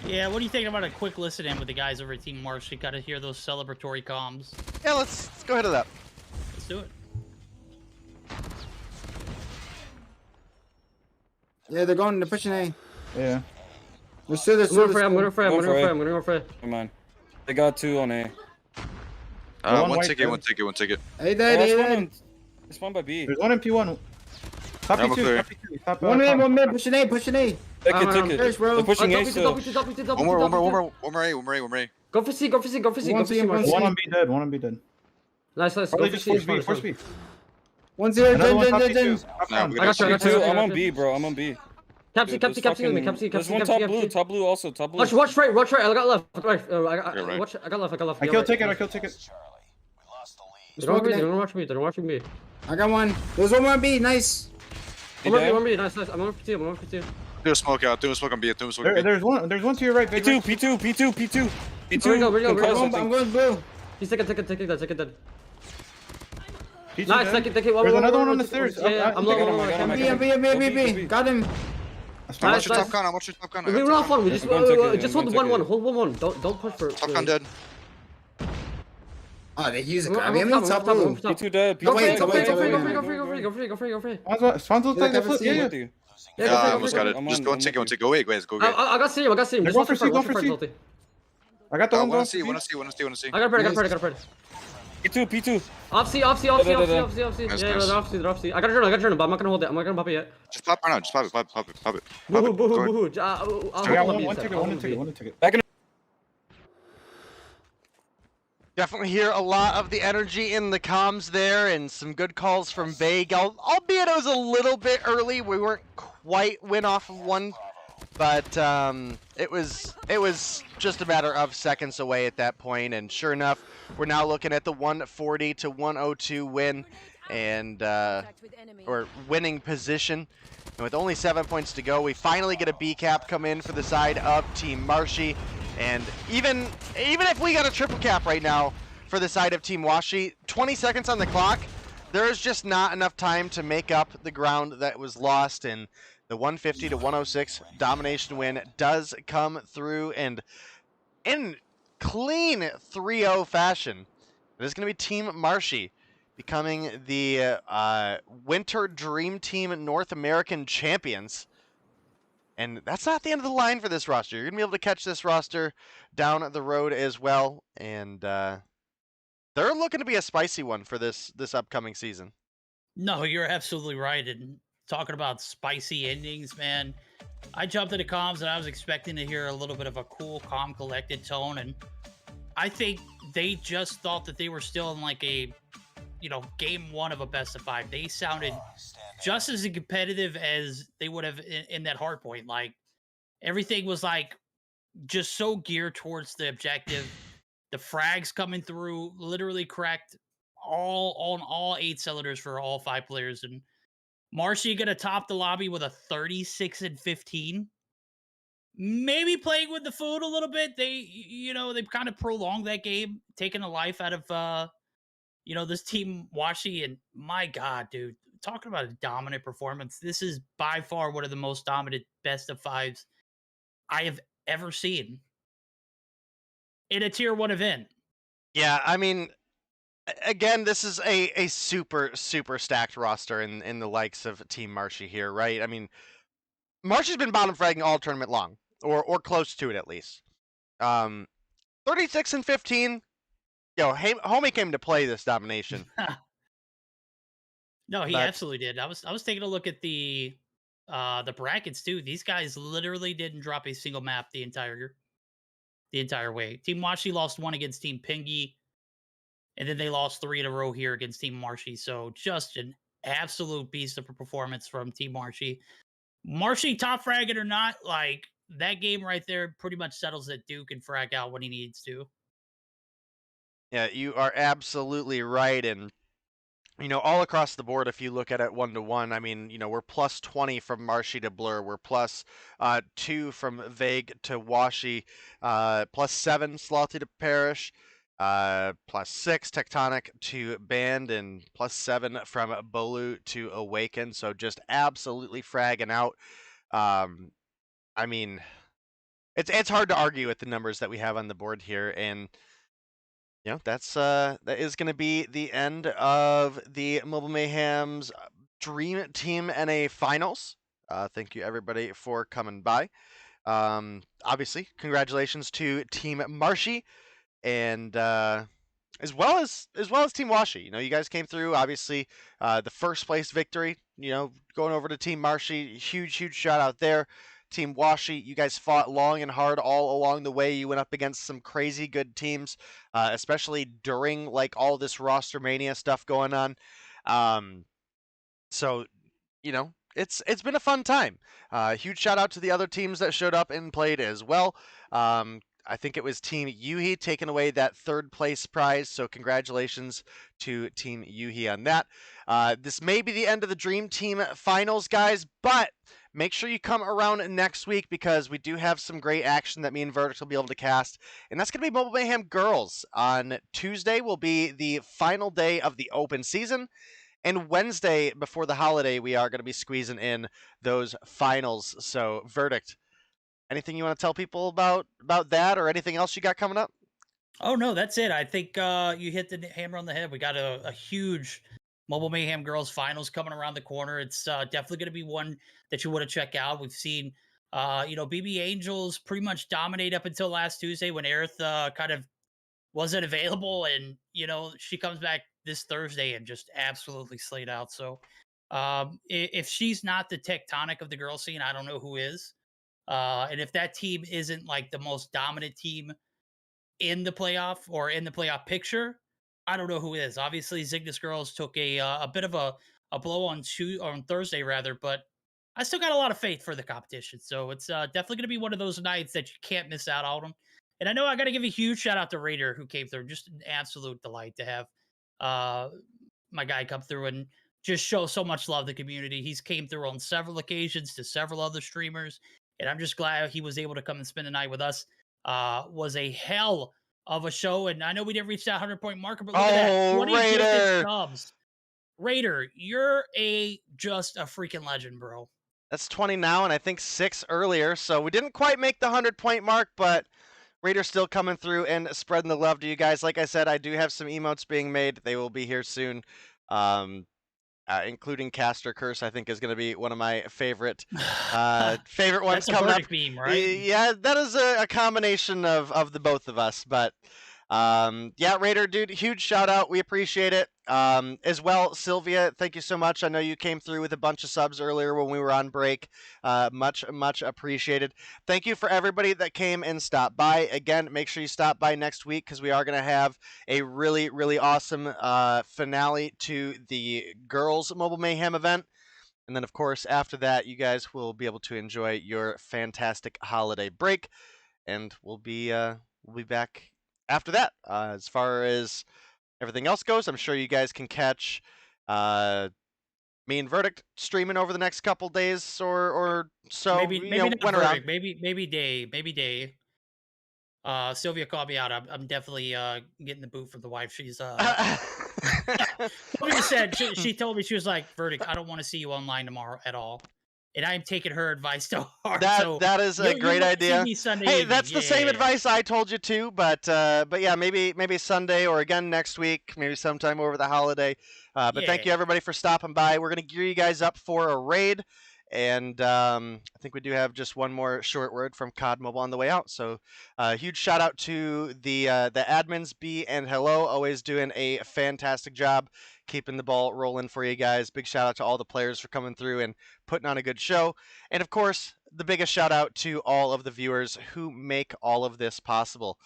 Yeah, what do you think about a quick listen in with the guys over at Team Marshy? Got to hear those celebratory comms. Yeah, let's go ahead with that. Let's do it. Yeah, they're pushing A. Yeah. I'm gonna fray. Come on. They got 2 on A. One ticket. Hey, dead. It's one by B. There's one in P1. Top P2. Top One mid, pushing A. Ticket. They're pushing A still. One more A. Go for C. One on B dead. Nice. Probably just force B. 1-0, dead. I got you. I'm on B, bro. I'm on B. Capsy with me. There's one top blue. Top blue also. Top blue. Watch right. I got left. I got left. I killed ticket. They're watching me. I got one. There's one more on B. Nice. I'm on B. Nice. I'm on P2. Do a smoke out. Do a smoke on B. There's one to your right. P2. Where you go? I'm going blue. He's taking that. P2 Nice, dead. take it. There's another one on the stairs. Yeah, I'm low. B. Got him. Watch your top gun. We run off one. We just hold the 1-1. Hold 1-1. Don't push for. Top gun dead. Oh, they use a grab. I'm on top blue. P2 dead. Go free. Swanzo's taking the flip. Yeah, I almost got it. Just go and take it. Go away, guys. Go away. I got C. Just Go for C. I got the one. Wanna see. I got Pred. P2. Off C. Yeah, they're off C. I got a turn, but I'm not gonna hold it. I'm not gonna pop it yet. Just pop right now. Just pop it. Boo. I got one ticket. Back in. Definitely hear a lot of the energy in the comms there, and some good calls from Vague, albeit it was a little bit early. We weren't quite win off of one, but it was just a matter of seconds away at that point, and sure enough, we're now looking at the 140 to 102 win, and or winning position. And with only 7 points to go, we finally get a B cap come in for the side of Team Marshy. And even if we got a triple cap right now for the side of Team Washi, 20 seconds on the clock, there is just not enough time to make up the ground that was lost. And the 150 to 106 domination win does come through, and in clean 3-0 fashion, it is going to be Team Marshy becoming the Winter Dream Team North American champions. And that's not the end of the line for this roster. You're going to be able to catch this roster down the road as well. And they're looking to be a spicy one for this upcoming season. No, you're absolutely right. And talking about spicy endings, man, I jumped into comms and I was expecting to hear a little bit of a cool, calm, collected tone. And I think they just thought that they were still in like a, game one of a best of 5. They sounded just as competitive as they would have in that hard point. Like, everything was like just so geared towards the objective. The frags coming through literally cracked all 8 cylinders for all 5 players. And Marshy gonna top the lobby with a 36-15. Maybe playing with the food a little bit. They've kind of prolonged that game, taking the life out of this Team Washi. And my God, dude, talking about a dominant performance. This is by far one of the most dominant best of 5s I have ever seen in a tier 1 event. Yeah, I mean, again, this is a super stacked roster in the likes of Team Marshy here, right? I mean, Marshy's been bottom fragging all tournament long, or close to it at least. 36-15. Homie came to play this domination. No, he absolutely did. I was taking a look at the brackets too. These guys literally didn't drop a single map the entire way. Team Washi lost 1 against Team Pingy, and then they lost 3 in a row here against Team Marshy. So just an absolute beast of a performance from Team Marshy. Marshy top fragging or not, like, that game right there pretty much settles that Duke can frag out when he needs to. Yeah, you are absolutely right. And all across the board, if you look at it 1-to-1, I mean, we're plus 20 from Marshy to Blur. We're plus 2 from Vague to Washi, plus 7 Slothy to Parish, plus 6 Tectonic to Band, and plus 7 from Bolu to Awaken. So just absolutely fragging out. I mean, it's hard to argue with the numbers that we have on the board here, and that is going to be the end of the Mobile Mayhem's Dream Team NA Finals. Thank you everybody for coming by. Obviously, congratulations to Team Marshy, and as well as Team Washi. You guys came through. Obviously, the first place victory. Going over to Team Marshy, huge shout out there. Team Washi, you guys fought long and hard all along the way. You went up against some crazy good teams, especially during like all this roster mania stuff going on. So, it's been a fun time. Huge shout out to the other teams that showed up and played as well. I think it was Team Yuhi taking away that 3rd place prize, so congratulations to Team Yuhi on that. This may be the end of the Dream Team Finals, guys, but make sure you come around next week because we do have some great action that me and Verdict will be able to cast, and that's going to be Mobile Mayhem Girls. On Tuesday will be the final day of the open season, and Wednesday before the holiday we are going to be squeezing in those finals. So, Verdict, anything you want to tell people about that or anything else you got coming up? Oh, no, that's it. I think you hit the hammer on the head. We got a huge Mobile Mayhem Girls Finals coming around the corner. It's definitely going to be one that you want to check out. We've seen, BB Angels pretty much dominate up until last Tuesday when Aerith kind of wasn't available. And, she comes back this Thursday and just absolutely slayed out. So if she's not the Tectonic of the girl scene, I don't know who is. And if that team isn't like the most dominant team in the playoff or in the playoff picture, I don't know who is. Obviously, Cygnus Girls took a bit of a blow on Thursday rather, but I still got a lot of faith for the competition. So it's definitely going to be one of those nights that you can't miss out on. And I know I got to give a huge shout out to Raider who came through. Just an absolute delight to have my guy come through and just show so much love to the community. He's came through on several occasions to several other streamers. And I'm just glad he was able to come and spend the night with us. Was a hell of a show. And I know we didn't reach that 100-point marker, but look at that. 20 Raider. subs. Raider, you're just a freaking legend, bro. That's 20 now, and I think 6 earlier. So we didn't quite make the 100-point mark, but Raider still coming through and spreading the love to you guys. Like I said, I do have some emotes being made. They will be here soon, including Caster Curse. I think is going to be one of my favorite favorite ones coming up. Beam, right? Yeah, that is a combination of the both of us, but. Yeah, Raider, dude, huge shout out. We appreciate it. As well, Sylvia, thank you so much. I know you came through with a bunch of subs earlier when we were on break. Much appreciated. Thank you for everybody that came and stopped by. Again, make sure you stop by next week because we are going to have a really, really awesome finale to the Girls Mobile Mayhem event. And then, of course, after that, you guys will be able to enjoy your fantastic holiday break. And we'll be back after that. As far as everything else goes, I'm sure you guys can catch me and Verdict streaming over the next couple days or so. Maybe when not around. Verdict, maybe Day. Sylvia called me out. I'm definitely getting the boot from the wife. She's Sylvia said she told me, she was like, Verdict, I don't want to see you online tomorrow at all. And I'm taking her advice to heart. That is a great idea. Hey, that's the same advice advice I told you too. But yeah, maybe Sunday or again next week, maybe sometime over the holiday. But thank you everybody for stopping by. We're gonna gear you guys up for a raid, and I think we do have just one more short word from COD Mobile on the way out. So huge shout out to the admins, B and Hello, always doing a fantastic job keeping the ball rolling for you guys. Big shout out to all the players for coming through and putting on a good show. And of course, the biggest shout out to all of the viewers who make all of this possible.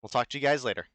We'll talk to you guys later.